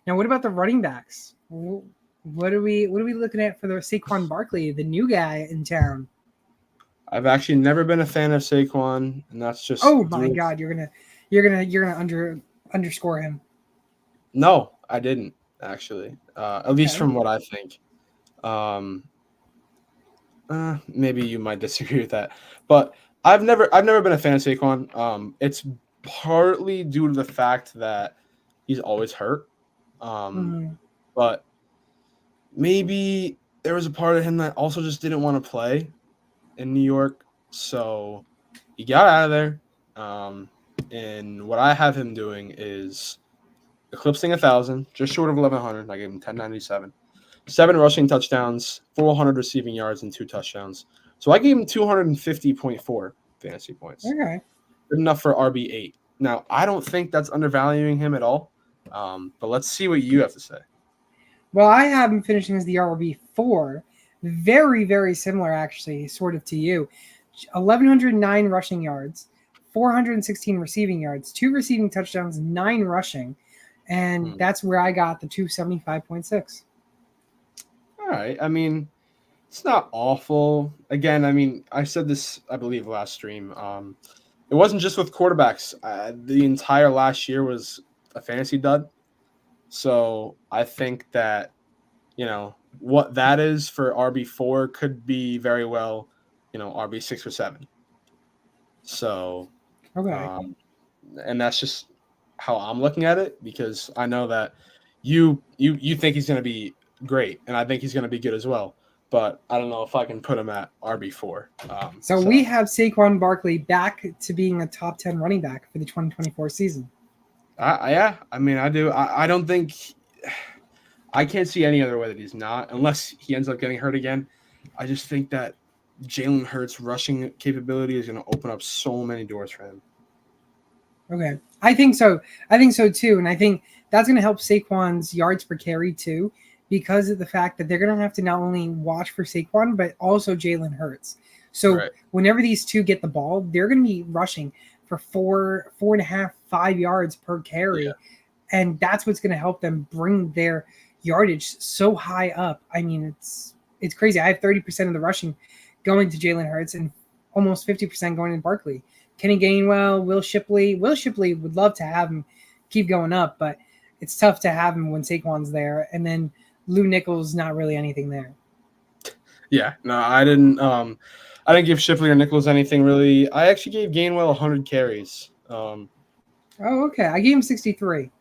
Now, what about the running backs? What are we looking at for the Saquon Barkley, the new guy in town? I've actually never been a fan of Saquon, and that's just. Oh my God, you're gonna underscore him. No, I didn't actually. At least from what I think. Maybe you might disagree with that, but I've never been a fan of Saquon. It's partly due to the fact that he's always hurt. But maybe there was a part of him that also just didn't want to play in New York, so he got out of there. And what I have him doing is eclipsing 1,000, just short of 1,100. I gave him 1,097. 7 rushing touchdowns, 400 receiving yards, and 2 touchdowns. So I gave him 250.4 fantasy points. Okay. Good enough for RB8. Now, I don't think that's undervaluing him at all, but let's see what you have to say. Well, I have him finishing as the RB4. Very, very similar, actually, sort of to you. 1,109 rushing yards, 416 receiving yards, 2 receiving touchdowns, 9 rushing. And that's where I got the 275.6. All right. I mean, it's not awful. Again, I mean, I said this, I believe, last stream. It wasn't just with quarterbacks. The entire last year was a fantasy dud. So I think that, what that is for RB4 could be very well, RB6 or 7. So, okay. And that's just how I'm looking at it, because I know that you think he's going to be great, and I think he's going to be good as well. But I don't know if I can put him at RB4. So we have Saquon Barkley back to being a top 10 running back for the 2024 season. Yeah, I mean, I do. I don't think – I can't see any other way that he's not, unless he ends up getting hurt again. I just think that Jalen Hurts' rushing capability is going to open up so many doors for him. Okay. I think so too, and I think that's going to help Saquon's yards per carry too, because of the fact that they're going to have to not only watch for Saquon, but also Jalen Hurts. So whenever these two get the ball, they're going to be rushing for 4.5, 5 yards per carry. Yeah. And that's what's going to help them bring their yardage so high up. I mean, it's crazy. I have 30% of the rushing going to Jalen Hurts and almost 50% going to Barkley. Kenny Gainwell, Will Shipley. Will Shipley would love to have him keep going up, but it's tough to have him when Saquon's there. And then Lou Nichols, not really anything there. Yeah, no, I didn't give Shipley or Nichols anything really. I actually gave Gainwell 100 carries. Okay. I gave him 63.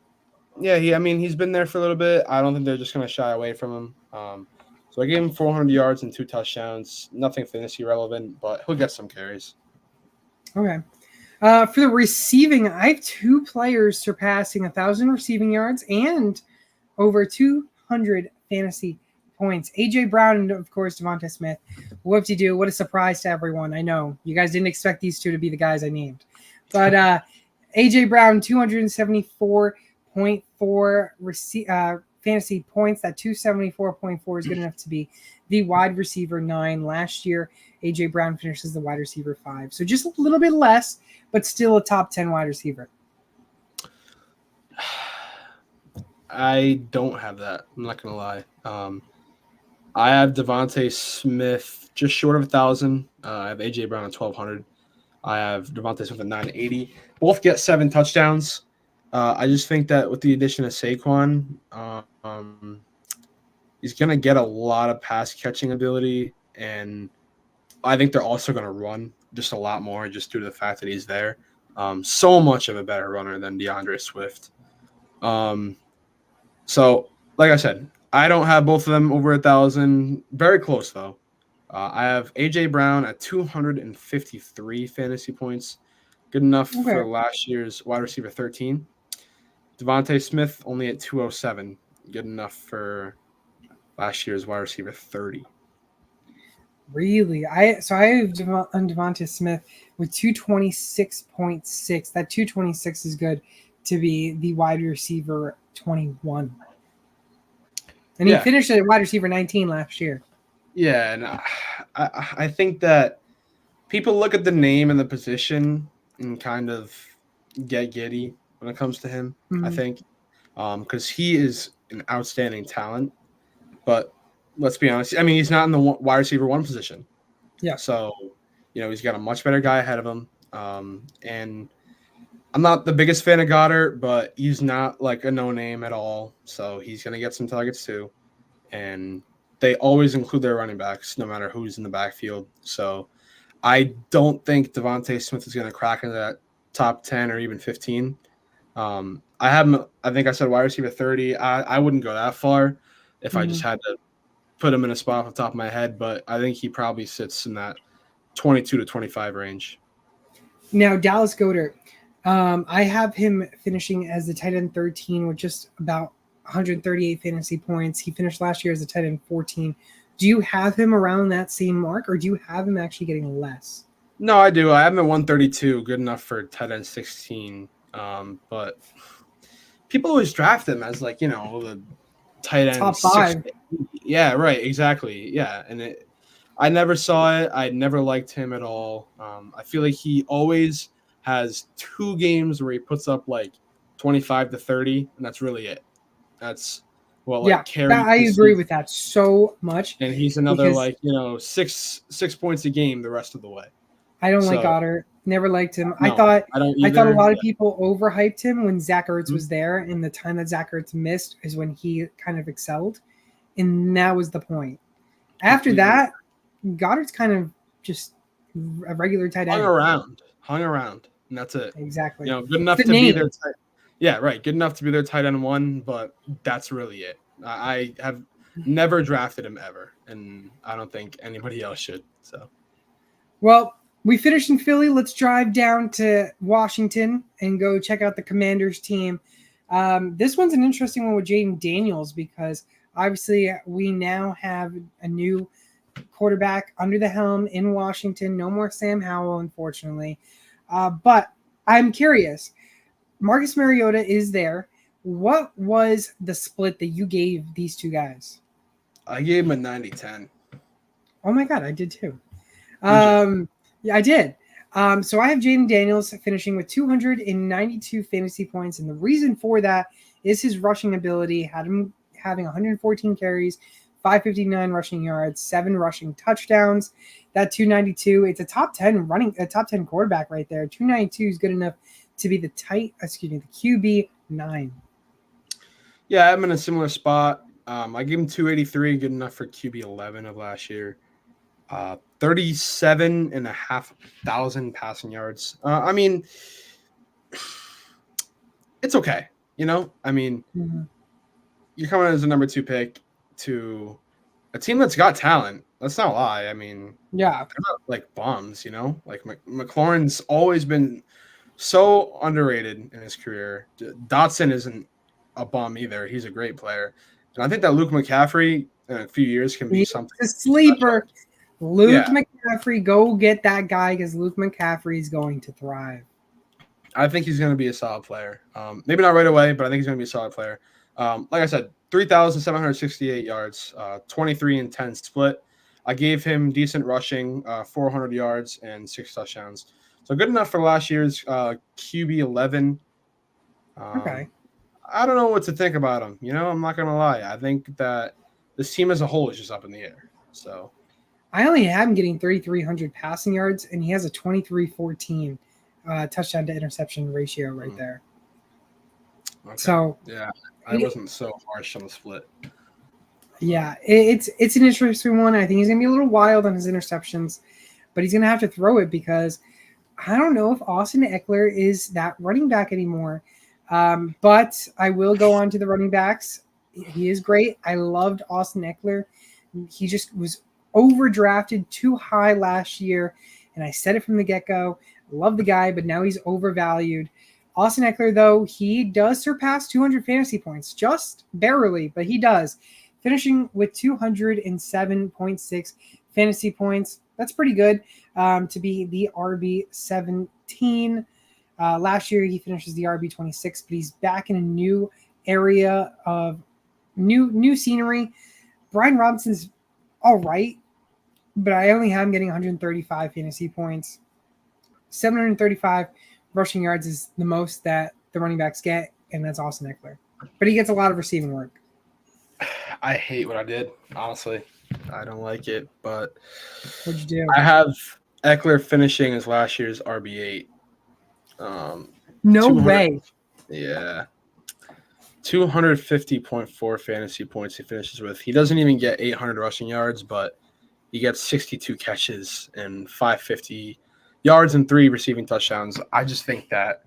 Yeah, he's been there for a little bit. I don't think they're just going to shy away from him. So I gave him 400 yards and 2 touchdowns. Nothing fantasy relevant, but he'll get some carries. Okay. For the receiving, I have 2 players surpassing 1,000 receiving yards and over 200 fantasy points. A.J. Brown and, of course, Devonta Smith. Whoop-de-doo. What a surprise to everyone. I know. You guys didn't expect these 2 to be the guys I named. But A.J. Brown, 274.4 fantasy points. That 274.4 is good enough to be the wide receiver 9. Last year, A.J. Brown finishes the wide receiver 5. So just a little bit less, but still a top 10 wide receiver. I don't have that. I'm not gonna lie. I have Devontae Smith just short of 1,000. I have AJ Brown at 1,200. I have Devontae Smith at 980. Both get 7 touchdowns. I just think that with the addition of Saquon, he's going to get a lot of pass catching ability, and I think they're also going to run just a lot more just due to the fact that he's there. So much of a better runner than DeAndre Swift. So, like I said, I don't have both of them over 1,000. Very close, though. I have AJ Brown at 253 fantasy points. Good enough Okay. for last year's wide receiver 13. Devontae Smith only at 207. Good enough for last year's wide receiver 30. Really? I have Devontae Smith with 226.6. That 226 is good to be the wide receiver 21. And he finished at wide receiver 19 last year. Yeah, and I think that people look at the name and the position and kind of get giddy when it comes to him, I think, because he is an outstanding talent. But let's be honest. I mean, he's not in the wide receiver 1 position. Yeah. So, he's got a much better guy ahead of him. And I'm not the biggest fan of Goddard, but he's not like a no-name at all. So he's going to get some targets too. And they always include their running backs, no matter who's in the backfield. So I don't think Devontae Smith is going to crack into that top 10 or even 15. I think I said wide receiver 30. I wouldn't go that far if I just had to put him in a spot off the top of my head, but I think he probably sits in that 22 to 25 range. Now, Dallas Goedert, I have him finishing as the tight end 13 with just about 138 fantasy points. He finished last year as a tight end 14. Do you have him around that same mark, or do you have him actually getting less? No, I do. I have him at 132, good enough for tight end 16. But people always draft him as like, the tight end top 5. Yeah, right, exactly. Yeah, and I never saw it. I never liked him at all. I feel like he always has 2 games where he puts up like 25 to 30, and that's really it. That's carries. I agree with that so much. And he's another 6 points a game the rest of the way. I don't like Goddard. Never liked him. No, I thought a lot of Yeah. people overhyped him when Zach Ertz was there, and the time that Zach Ertz missed is when he kind of excelled, and that was the point. After that, Goddard's kind of just a regular tight end. Hung around, and that's it. Exactly. Good enough to be their tight. Yeah, right. Good enough to be their tight end 1, but that's really it. I have never drafted him ever, and I don't think anybody else should. So, well, we finished in Philly. Let's drive down to Washington and go check out the Commanders team. This one's an interesting one with Jaden Daniels because obviously we now have a new quarterback under the helm in Washington. No more Sam Howell, unfortunately. But I'm curious. Marcus Mariota is there. What was the split that you gave these 2 guys? I gave him a 90-10. Oh my God, I did too. Yeah, I did. So I have Jaden Daniels finishing with 292 fantasy points, and the reason for that is his rushing ability. Had him having 114 carries, 559 rushing yards, 7 rushing touchdowns. That 292, it's a top 10 quarterback right there. 292 is good enough to be the QB 9. Yeah, I'm in a similar spot. I gave him 283, good enough for QB 11 of last year. 37,500 passing yards. I mean, it's okay. I mean, you're coming as a number 2 pick to a team that's got talent. Let's not lie. I mean, yeah, they're not like bums, Like McLaurin's always been so underrated in his career. Dotson isn't a bum either. He's a great player. And I think that Luke McCaffrey in a few years can be something. A sleeper. McCaffrey, go get that guy because Luke McCaffrey is going to thrive. I think he's going to be a solid player. Maybe not right away, but I think he's going to be a solid player. Like I said, 3,768 yards, 23 and 10 split. I gave him decent rushing, 400 yards and 6 touchdowns. So good enough for last year's QB 11. Okay. I don't know what to think about him. I'm not gonna lie. I think that this team as a whole is just up in the air. So I only have him getting 3,300 passing yards, and he has a 23-14 touchdown to interception ratio right there. okay. So yeah, I wasn't so harsh on the split. Yeah, it's an interesting one. I think he's gonna be a little wild on his interceptions, but he's gonna have to throw it because I don't know if Austin Eckler is that running back anymore. But I will go on to the running backs. He is great. I loved Austin Eckler. He just was overdrafted too high last year, and I said it from the get-go. Love the guy, but now he's overvalued. Austin Eckler, though, he does surpass 200 fantasy points, just barely, but he does, finishing with 207.6 fantasy points. That's pretty good to be the RB17. Last year, he finishes the RB26, but he's back in a new area of new scenery. Brian Robinson's all right, but I only have him getting 135 fantasy points. 735 rushing yards is the most that the running backs get, and that's Austin Eckler. But he gets a lot of receiving work. I hate what I did, honestly. I don't like it, but What'd you do? I have Eckler finishing as last year's RB8. No way. Yeah. 250.4 fantasy points he finishes with. He doesn't even get 800 rushing yards, but he gets 62 catches and 550 yards and 3 receiving touchdowns. I just think that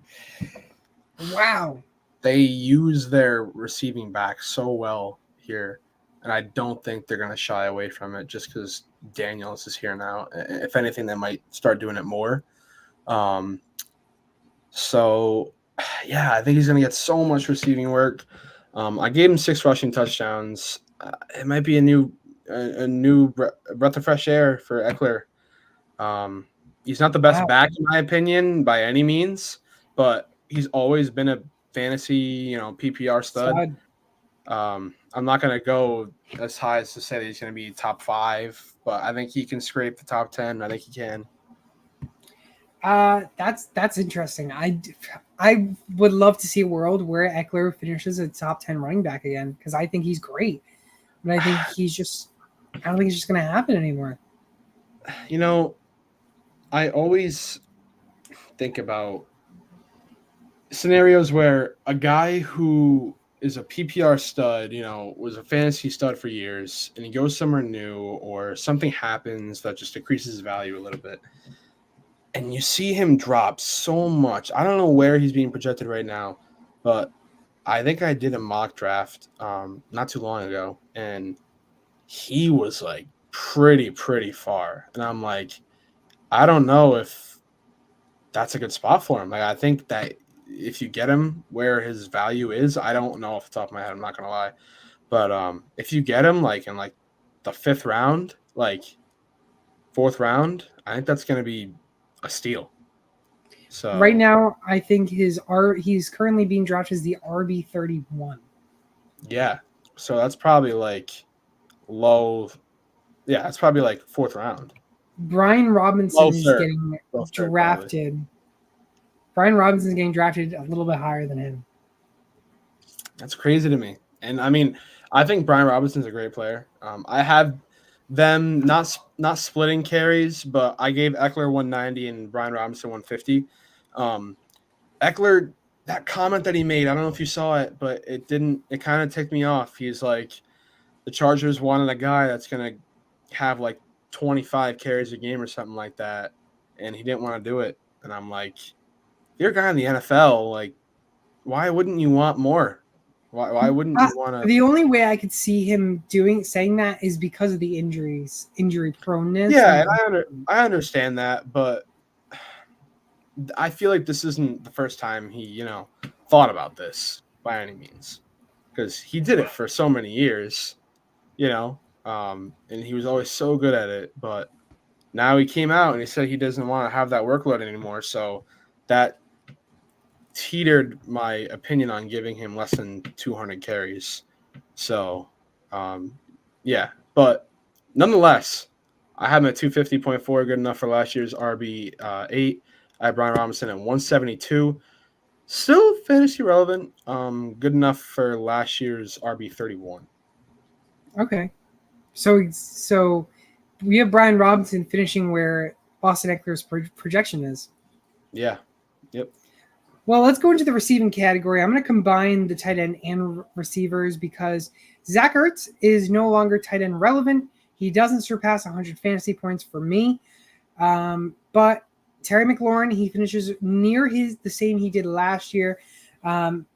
wow, they use their receiving back so well here, and I don't think they're going to shy away from it just because Daniels is here now. If anything, they might start doing it more. So, yeah, I think he's going to get so much receiving work. I gave him 6 rushing touchdowns. It might be a new breath of fresh air for Eckler. He's not the best back, in my opinion, by any means, but he's always been a fantasy, PPR stud. I'm not going to go as high as to say that he's going to be top 5, but I think he can scrape the top 10. I think he can. That's interesting. I would love to see a world where Eckler finishes a top 10 running back again because I think he's great, but I think I don't think it's just going to happen anymore. I always think about scenarios where a guy who is a PPR stud, was a fantasy stud for years, and he goes somewhere new or something happens that just decreases his value a little bit. And you see him drop so much. I don't know where he's being projected right now, but I think I did a mock draft not too long ago, and he was like pretty far. And I'm like, I don't know if that's a good spot for him. Like, I think that if you get him where his value is, I don't know off the top of my head, I'm not going to lie. But if you get him like in like the 5th round, like 4th round, I think that's going to be a steal. So right now, I think he's currently being drafted as the RB31. Yeah. So that's probably like low. Yeah, that's probably like 4th round. Brian Robinson is getting drafted. Probably. Brian Robinson's getting drafted a little bit higher than him. That's crazy to me. And I mean, I think Brian Robinson's a great player. I have them not splitting carries, but I gave Eckler 190 and Brian Robinson 150. Eckler, that comment that he made, I don't know if you saw it, but it kind of ticked me off. He's like, the Chargers wanted a guy that's going to have like 25 carries a game or something like that, and he didn't want to do it. And I'm like, if you're a guy in the NFL, like, why wouldn't you want more? Why wouldn't you want to? The only way I could see him saying that is because of the injury proneness. Yeah, and I understand that, but I feel like this isn't the first time he, thought about this by any means, because he did it for so many years, and he was always so good at it. But now he came out and he said he doesn't want to have that workload anymore. So that teetered my opinion on giving him less than 200 carries. So, yeah, but nonetheless, I have him at 250.4, good enough for last year's RB8. I have Brian Robinson at 172. Still fantasy relevant. Good enough for last year's RB31. Okay. So we have Brian Robinson finishing where Austin Eckler's projection is. Yeah. Yep. Well, let's go into the receiving category. I'm going to combine the tight end and receivers because Zach Ertz is no longer tight end relevant. He doesn't surpass 100 fantasy points for me. But Terry McLaurin, he finishes near the same he did last year.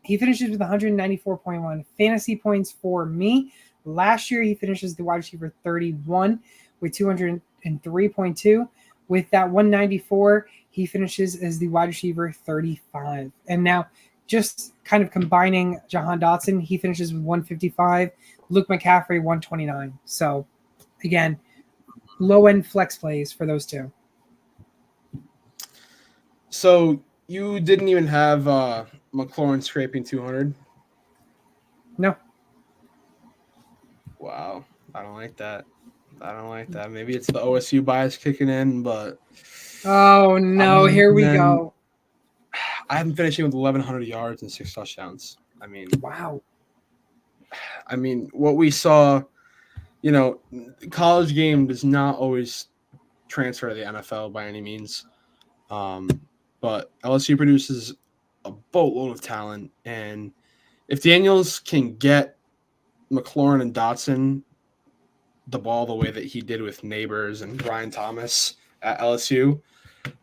He finishes with 194.1 fantasy points for me. Last year, he finishes the wide receiver 31 with 203.2. With that 194, he finishes as the wide receiver 35. And now, just kind of combining Jahan Dotson, he finishes with 155. Luke McCaffrey, 129. So, again, low-end flex plays for those two. So you didn't even have McLaurin scraping 200? No. Wow. I don't like that. Maybe it's the OSU bias kicking in, but Oh, no. Here we go. I have him finishing with 1,100 yards and 6 touchdowns. Wow. What we saw, college game does not always transfer to the NFL by any means. But LSU produces a boatload of talent. And if Daniels can get McLaurin and Dotson the ball the way that he did with Neighbors and Brian Thomas at LSU,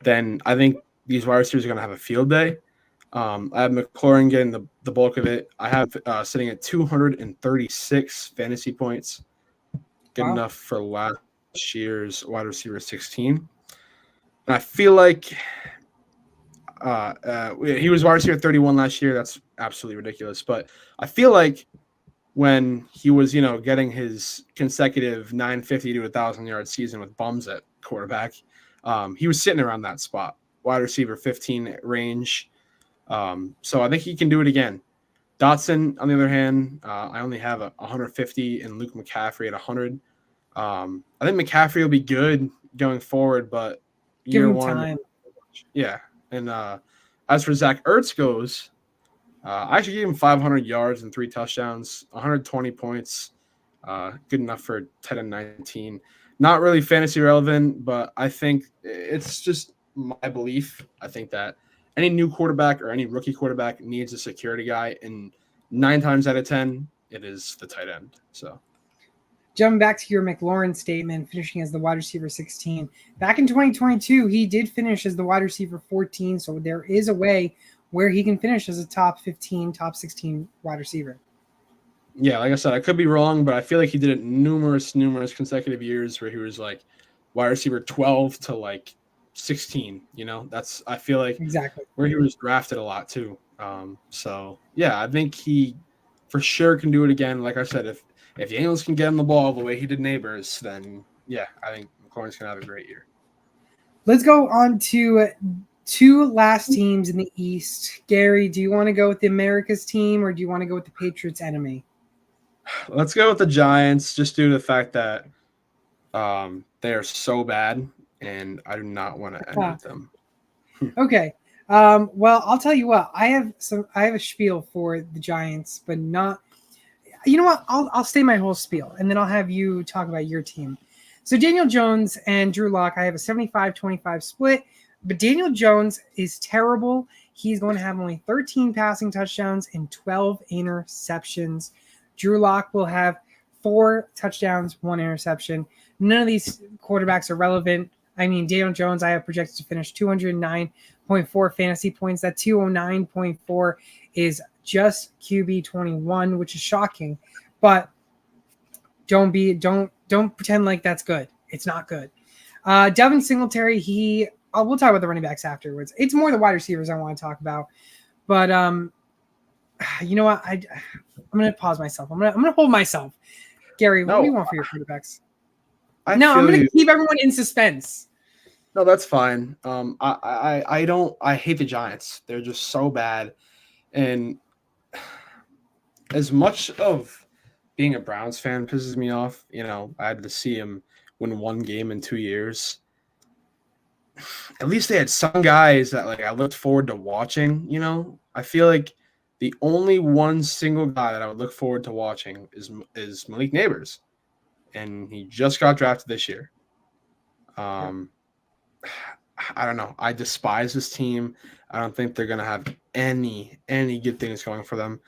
then I think these wide receivers are going to have a field day. I have McLaurin getting the bulk of it. I have sitting at 236 fantasy points. Good enough for last year's wide receiver 16. And I feel like he was wide receiver 31 last year. That's absolutely ridiculous. But I feel like when he was, getting his consecutive 950 to 1,000-yard season with bums at quarterback, he was sitting around that spot, wide receiver 15 range. So I think he can do it again. Dotson, on the other hand, I only have 150 and Luke McCaffrey at 100. I think McCaffrey will be good going forward, but Give him time. Yeah. And as for Zach Ertz goes, I actually gave him 500 yards and 3 touchdowns, 120 points. Good enough for 10 and 19. Not really fantasy relevant, but I think it's just my belief. I think that any new quarterback or any rookie quarterback needs a security guy, and 9 times out of 10, it is the tight end. So, jumping back to your McLaurin statement, finishing as the wide receiver 16. Back in 2022, he did finish as the wide receiver 14, so there is a way where he can finish as a top 15, top 16 wide receiver. Yeah, like I said, I could be wrong, but I feel like he did it numerous consecutive years where he was like wide receiver 12 to like 16. That's, I feel like, exactly where he was drafted a lot too. So yeah, I think he for sure can do it again. Like I said, if Daniels can get him the ball the way he did Neighbors, then yeah, I think McLaurin's gonna have a great year. Let's go on to 2 last teams in the East. Gary, do you want to go with the America's team or do you want to go with the Patriots' enemy? Let's go with the Giants, just due to the fact that they are so bad, and I do not want to end with them. Okay. Well, I'll tell you what. I have a spiel for the Giants, but not. You know what? I'll stay my whole spiel, and then I'll have you talk about your team. So Daniel Jones and Drew Lock, I have a 75-25 split, but Daniel Jones is terrible. He's going to have only 13 passing touchdowns and 12 interceptions. Drew Lock will have 4 touchdowns, 1 interception. None of these quarterbacks are relevant. Daniel Jones, I have projected to finish 209.4 fantasy points. That 209.4 is just QB 21, which is shocking. But don't pretend like that's good. It's not good. Devin Singletary, we'll talk about the running backs afterwards. It's more the wide receivers I want to talk about. But you know what? I'm going to pause myself. I'm going to hold myself. Gary, what do you want for your quarterbacks? I'm going to keep everyone in suspense. No, that's fine. I hate the Giants. They're just so bad. And as much of being a Browns fan pisses me off, I had to see him win 1 game in 2 years. at least they had some guys that like I looked forward to watching. You know, I feel like the only one single guy that I would look forward to watching is Malik Neighbors, and he just got drafted this year. I don't know. I despise this team. I don't think they're gonna have any good things going for them.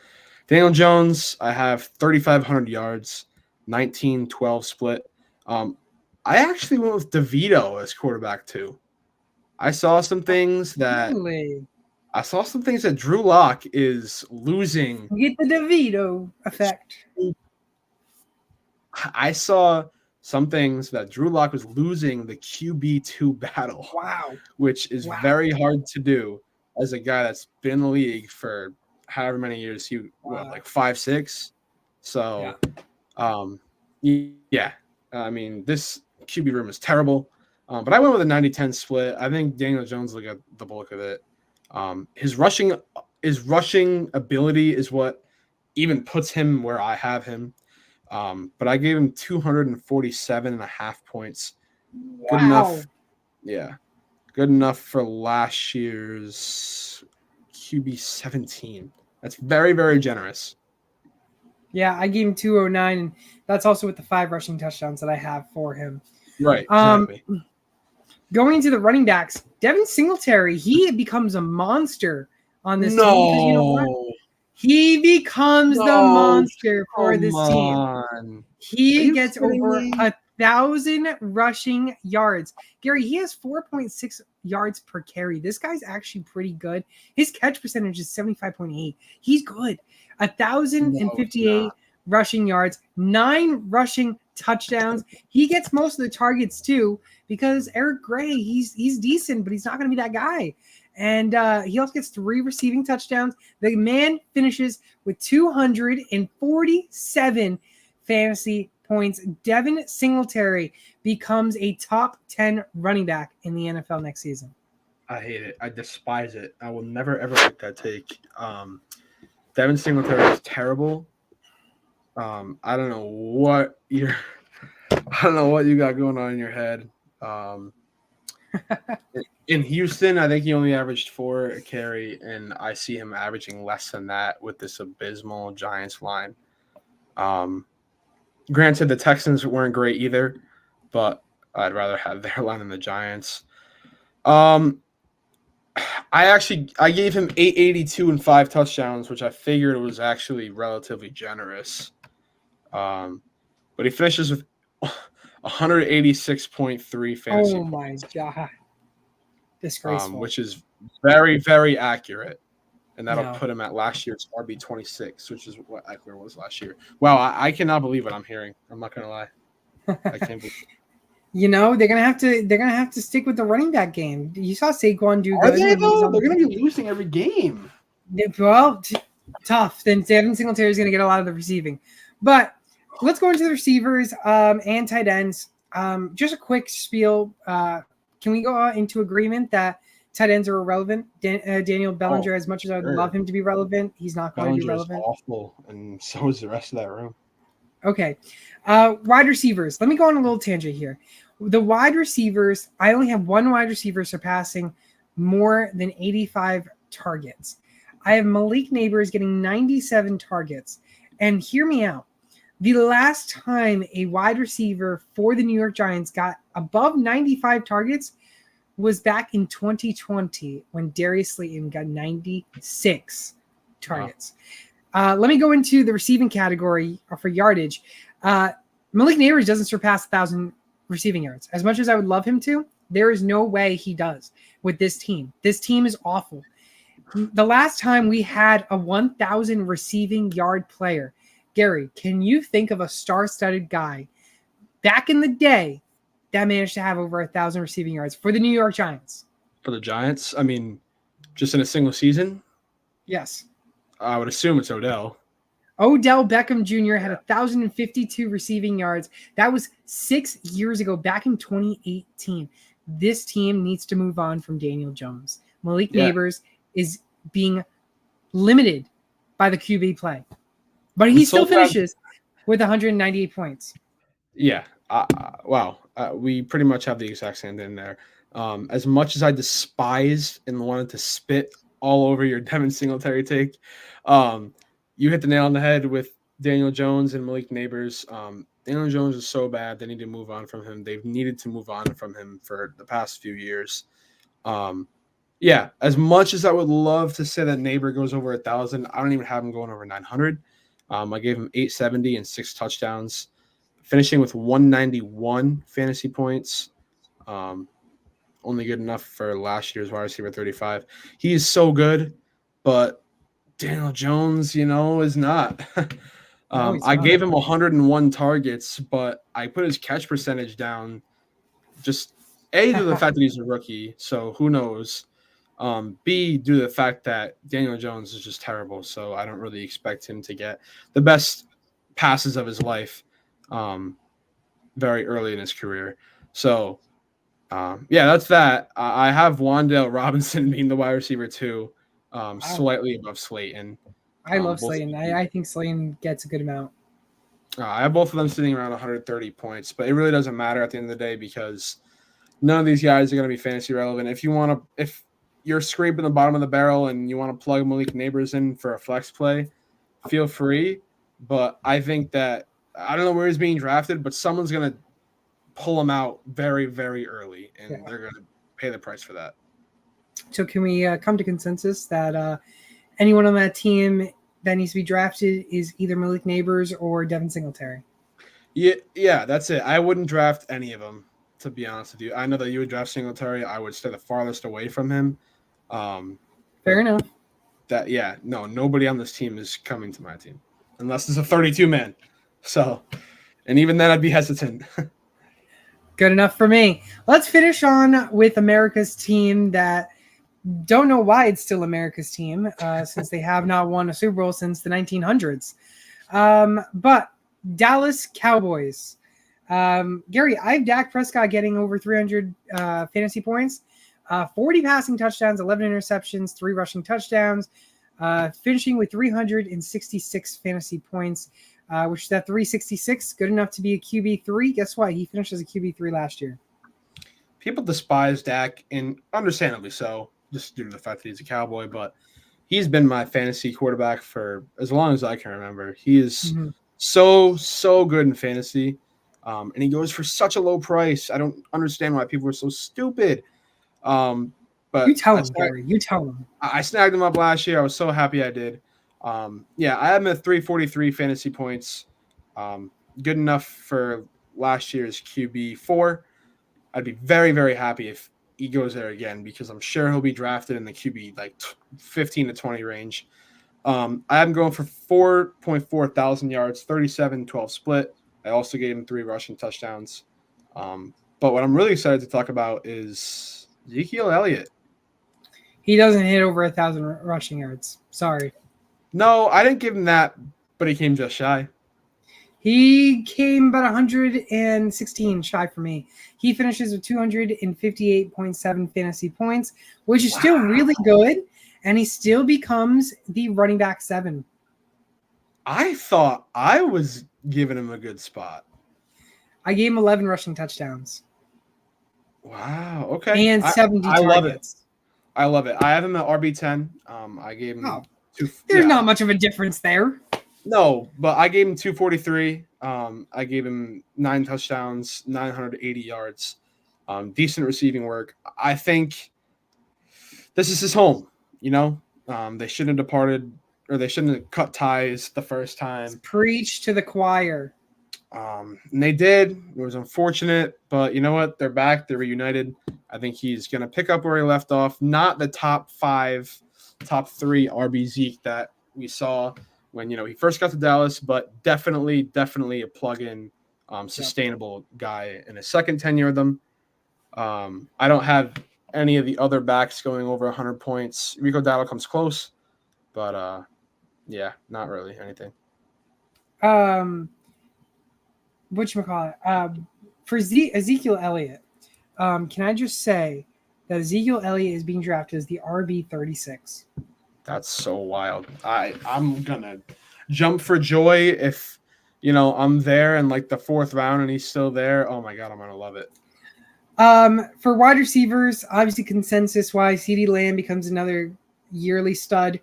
Daniel Jones, I have 3,500 yards, 19-12 split. I actually went with DeVito as quarterback too. I saw some things that Drew Lock is losing. Get the DeVito effect. I saw some things that Drew Lock was losing the QB2 battle. Wow. Which is very hard to do as a guy that's been in the league for however many years. Like 5-6. So, yeah. I mean, this QB room is terrible. But I went with a 90-10 split. I think Daniel Jones will get the bulk of it. His rushing ability is what even puts him where I have him. But I gave him 247.5 points. Wow. Good enough. Yeah. Good enough for last year's QB 17. That's very, very generous. Yeah, I gave him 209, and that's also with the 5 rushing touchdowns that I have for him. Right. Exactly. Going into the running backs, Devin Singletary, he becomes a monster on this team. Because you know what? He becomes the monster for this team. He gets over 1,000 rushing yards. Gary, he has 4.6 yards per carry. This guy's actually pretty good. His catch percentage is 75.8. He's good. 1,058 rushing yards, 9 rushing touchdowns. He gets most of the targets too because Eric Gray, he's decent, but he's not going to be that guy. And he also gets 3 receiving touchdowns. The man finishes with 247 fantasy points. Devin Singletary becomes a top 10 running back in the NFL next season. I hate it. I despise it. I will never, ever make that take. Devin Singletary is terrible. I don't know what you got going on in your head. In Houston, I think he only averaged 4 a carry, and I see him averaging less than that with this abysmal Giants line. Granted, the Texans weren't great either, but I'd rather have their line than the Giants. I gave him 882 and 5 touchdowns, which I figured was actually relatively generous. But he finishes with 186.3 fantasy. Oh my god. Disgraceful. Which is very, very accurate. And that'll put him at last year's RB26, which is what Eckler was last year. Wow, I cannot believe what I'm hearing. I'm not gonna lie. I can't believe it. You know, they're gonna have to stick with the running back game. You saw Saquon do good. They though? They're gonna be losing every game. Well, tough. Then Devin Singletary is gonna get a lot of the receiving. But let's go into the receivers and tight ends. Just a quick spiel. Can we go into agreement that tight ends are irrelevant? Daniel Bellinger, as much as I would love him to be relevant, he's not going to be relevant. Bellinger's awful, and so is the rest of that room. Okay. Wide receivers. Let me go on a little tangent here. The wide receivers, I only have one wide receiver surpassing more than 85 targets. I have Malik Neighbors getting 97 targets. And hear me out. The last time a wide receiver for the New York Giants got above 95 targets was back in 2020 when Darius Slayton got 96 targets. Wow. Let me go into the receiving category for yardage. Malik Neighbors doesn't surpass 1,000 receiving yards. As much as I would love him to, there is no way he does with this team. This team is awful. The last time we had a 1,000 receiving yard player, Gary, can you think of a star-studded guy back in the day that managed to have over 1,000 receiving yards for the New York Giants? For the Giants? I mean, just in a single season? Yes. I would assume it's Odell. Odell Beckham Jr. had 1,052 receiving yards. That was 6 years ago, back in 2018. This team needs to move on from Daniel Jones. Malik Neighbors is being limited by the QB play. But he still finishes with 198 points. Yeah. Wow. We pretty much have the exact same thing there. As much as I despised and wanted to spit all over your Devin Singletary take, you hit the nail on the head with Daniel Jones and Malik Neighbors. Daniel Jones is so bad. They need to move on from him. They've needed to move on from him for the past few years. Yeah, as much as I would love to say that Neighbor goes over 1,000, I don't even have him going over 900. I gave him 870 and 6 touchdowns, finishing with 191 fantasy points. Only good enough for last year's wide receiver 35. He is so good, but Daniel Jones, is not. No, I not. gave him 101 targets, but I put his catch percentage down just A, due to the fact that he's a rookie, so who knows. B, due to the fact that Daniel Jones is just terrible, so I don't really expect him to get the best passes of his life very early in his career. So, yeah, that's that. I have Wan'Dale Robinson being the wide receiver too, slightly above Slayton. I love Slayton. I think Slayton gets a good amount. I have both of them sitting around 130 points, but it really doesn't matter at the end of the day because none of these guys are going to be fantasy relevant. If you're scraping the bottom of the barrel and you want to plug Malik Neighbors in for a flex play, feel free. But I think that I don't know where he's being drafted, but someone's going to pull him out very, very early, and they're going to pay the price for that. So can we come to consensus that anyone on that team that needs to be drafted is either Malik Neighbors or Devin Singletary? Yeah, that's it. I wouldn't draft any of them, to be honest with you. I know that you would draft Singletary. I would stay the farthest away from him. Fair enough. Nobody on this team is coming to my team unless it's a 32-man. So, and even then I'd be hesitant. Good enough for me. Let's finish on with America's team that don't know why it's still America's team since they have not won a Super Bowl since the 1900s. But Dallas Cowboys. Gary, I have Dak Prescott getting over 300 fantasy points, 40 passing touchdowns, 11 interceptions, 3 rushing touchdowns, finishing with 366 fantasy points, which is at 366, good enough to be a QB3. Guess what? He finished as a QB3 last year. People despise Dak, and understandably so, just due to the fact that he's a Cowboy, but he's been my fantasy quarterback for as long as I can remember. He is so good in fantasy, and he goes for such a low price. I don't understand why people are so stupid. But you tell him, Gary. You tell him. I snagged him up last year. I was so happy I did. I have him at 343 fantasy points. Good enough for last year's QB4. I'd be very, very happy if he goes there again because I'm sure he'll be drafted in the QB like 15 to 20 range. I have him going for 4.4 thousand yards, 37-12 split. I also gave him 3 rushing touchdowns. But what I'm really excited to talk about is Ezekiel Elliott. He doesn't hit over 1,000 rushing yards. Sorry. No, I didn't give him that, but he came just shy. He came about 116 shy for me. He finishes with 258.7 fantasy points, which is still really good, and he still becomes the running back 7. I thought I was giving him a good spot. I gave him 11 rushing touchdowns. Wow. Okay. And 70 targets. Love it. I love it. I have him at RB10. I gave him There's not much of a difference there. No, but I gave him 243. I gave him 9 touchdowns, 980 yards, decent receiving work. I think this is his home. They shouldn't have departed, or they shouldn't have cut ties the first time. Preach to the choir. And they did. It was unfortunate, but you know what? They're back. They're reunited. I think he's going to pick up where he left off. Not the top 3 RB Zeke that we saw when he first got to Dallas, but definitely a plug-in, sustainable guy in his second tenure with them. I don't have any of the other backs going over 100 points. Rico Dowdle comes close, but not really anything. Whatchamacallit? For Ezekiel Elliott, can I just say that Ezekiel Elliott is being drafted as the RB36? That's so wild. I'm gonna jump for joy if I'm there in like the 4th round and he's still there. Oh my god, I'm gonna love it. For wide receivers, obviously consensus-wise, CeeDee Lamb becomes another yearly stud,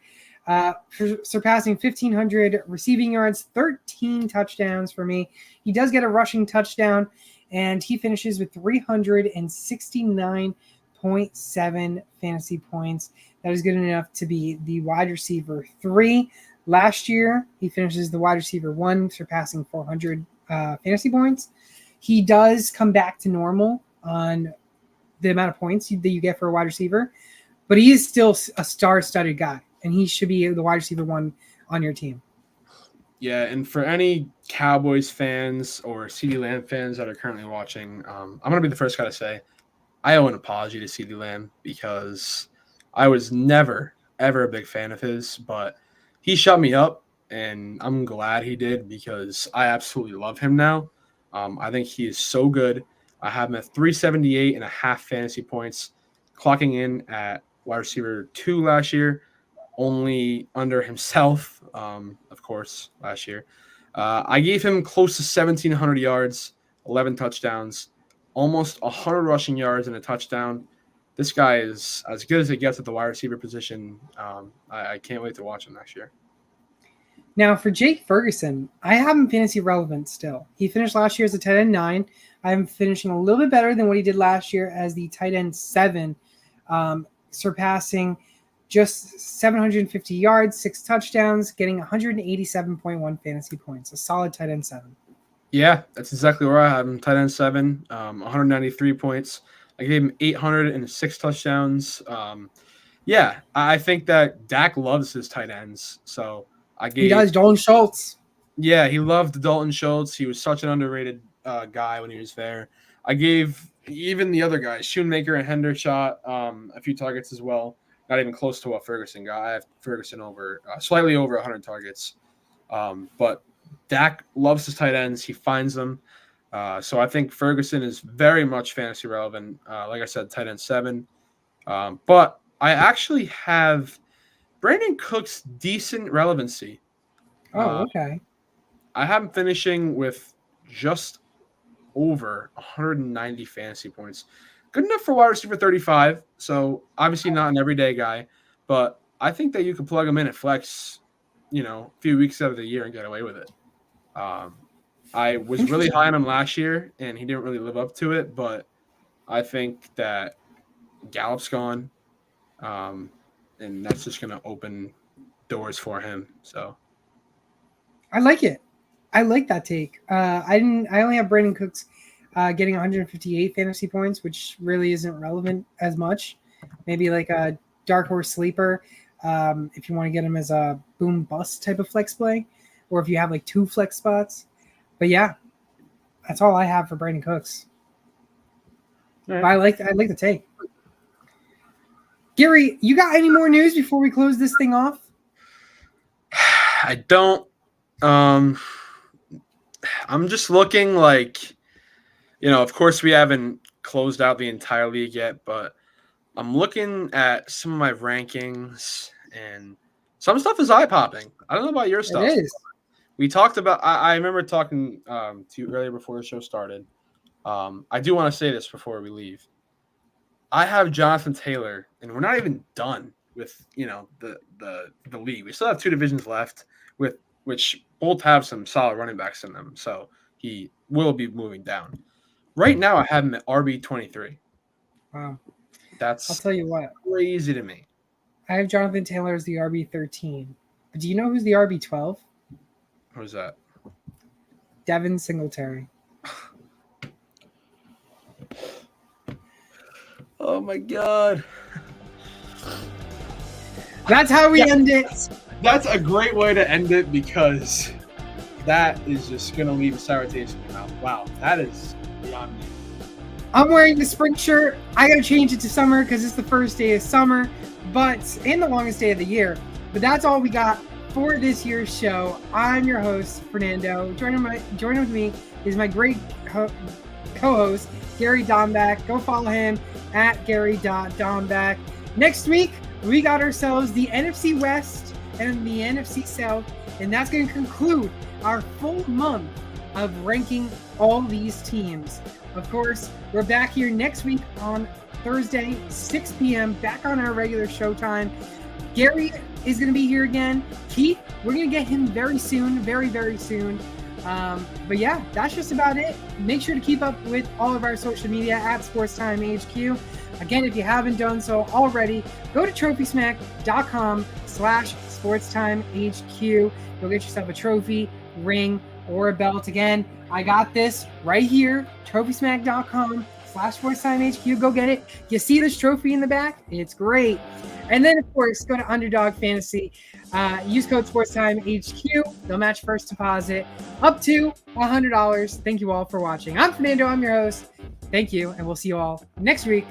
surpassing 1,500 receiving yards, 13 touchdowns for me. He does get a rushing touchdown, and he finishes with 369.7 fantasy points. That is good enough to be the wide receiver 3. Last year, he finishes the wide receiver 1, surpassing 400 fantasy points. He does come back to normal on the amount of points that you get for a wide receiver, but he is still a star-studded guy, and he should be the wide receiver 1 on your team. Yeah, and for any Cowboys fans or CeeDee Lamb fans that are currently watching, I'm going to be the first guy to say I owe an apology to CeeDee Lamb because I was never, ever a big fan of his, but he shut me up, and I'm glad he did because I absolutely love him now. I think he is so good. I have him at 378.5 fantasy points, clocking in at wide receiver 2 last year, only under himself, of course, last year. I gave him close to 1,700 yards, 11 touchdowns, almost 100 rushing yards and a touchdown. This guy is as good as it gets at the wide receiver position. I can't wait to watch him next year. Now, for Jake Ferguson, I have him fantasy relevant still. He finished last year as a tight end 9. I'm finishing a little bit better than what he did last year as the tight end 7, surpassing just 750 yards, 6 touchdowns, getting 187.1 fantasy points. A solid tight end 7. Yeah, that's exactly where I have him. Tight end 7, 193 points. I gave him 806 touchdowns. Yeah, I think that Dak loves his tight ends. So he does. Dalton Schultz. Yeah, he loved Dalton Schultz. He was such an underrated guy when he was there. I gave even the other guys, Schoonmaker and Hendershot, a few targets as well. Not even close to what Ferguson got. I have Ferguson over slightly over 100 targets. But Dak loves his tight ends. He finds them. So I think Ferguson is very much fantasy relevant. Like I said, tight end 7. But I actually have Brandon Cook's decent relevancy. Oh, okay. I have him finishing with just over 190 fantasy points. Good enough for wide receiver 35. So obviously not an everyday guy, but I think that you can plug him in at flex, a few weeks out of the year and get away with it. I was really high on him last year, and he didn't really live up to it, but I think that Gallup's gone, and that's just going to open doors for him. So I like it. I like that take. I only have Brandon Cooks getting 158 fantasy points, which really isn't relevant as much. Maybe like a dark horse sleeper if you want to get him as a boom bust type of flex play, or if you have like 2 flex spots. But yeah, that's all I have for Brandon Cooks. Right. But I like the take. Gary, you got any more news before we close this thing off? I don't. I'm just looking like, of course we haven't closed out the entire league yet, but I'm looking at some of my rankings and some stuff is eye-popping. I don't know about your stuff. It is. We talked about, I remember talking to you earlier before the show started. I do want to say this before we leave. I have Jonathan Taylor, and we're not even done with, the league. We still have 2 divisions left, which both have some solid running backs in them. So he will be moving down. Right now, I have him at RB23. Wow. I'll tell you what. Crazy to me. I have Jonathan Taylor as the RB13. But do you know who's the RB12? Who's that? Devin Singletary. Oh, my God. That's how we end it. That's a great way to end it because that is just going to leave a sour taste in your mouth. Wow, that is beyond me. I'm wearing the spring shirt. I got to change it to summer because it's the first day of summer, and the longest day of the year. But that's all we got for this year's show. I'm your host, Fernando. Joining with me is my great co-host, Gary Dombeck. Go follow him at Gary.Dombeck. Next week, we got ourselves the NFC West and the NFC South, and that's going to conclude our full month of ranking all these teams. Of course, we're back here next week on Thursday, 6 p.m., back on our regular showtime. Gary is going to be here again. Keith, we're going to get him very soon, very, very soon. But yeah, that's just about it. Make sure to keep up with all of our social media at SportsTimeHQ. Again, if you haven't done so already, go to TrophySmack.com/SportsTimeHQ. You'll get yourself a trophy, ring, or a belt. Again, I got this right here, TrophySmack.com/SportsTimeHQ. Go get it. You see this trophy in the back? It's great. And then, of course, go to Underdog Fantasy. Use code SportsTimeHQ. They'll match first deposit up to $100. Thank you all for watching. I'm Fernando. I'm your host. Thank you, and we'll see you all next week.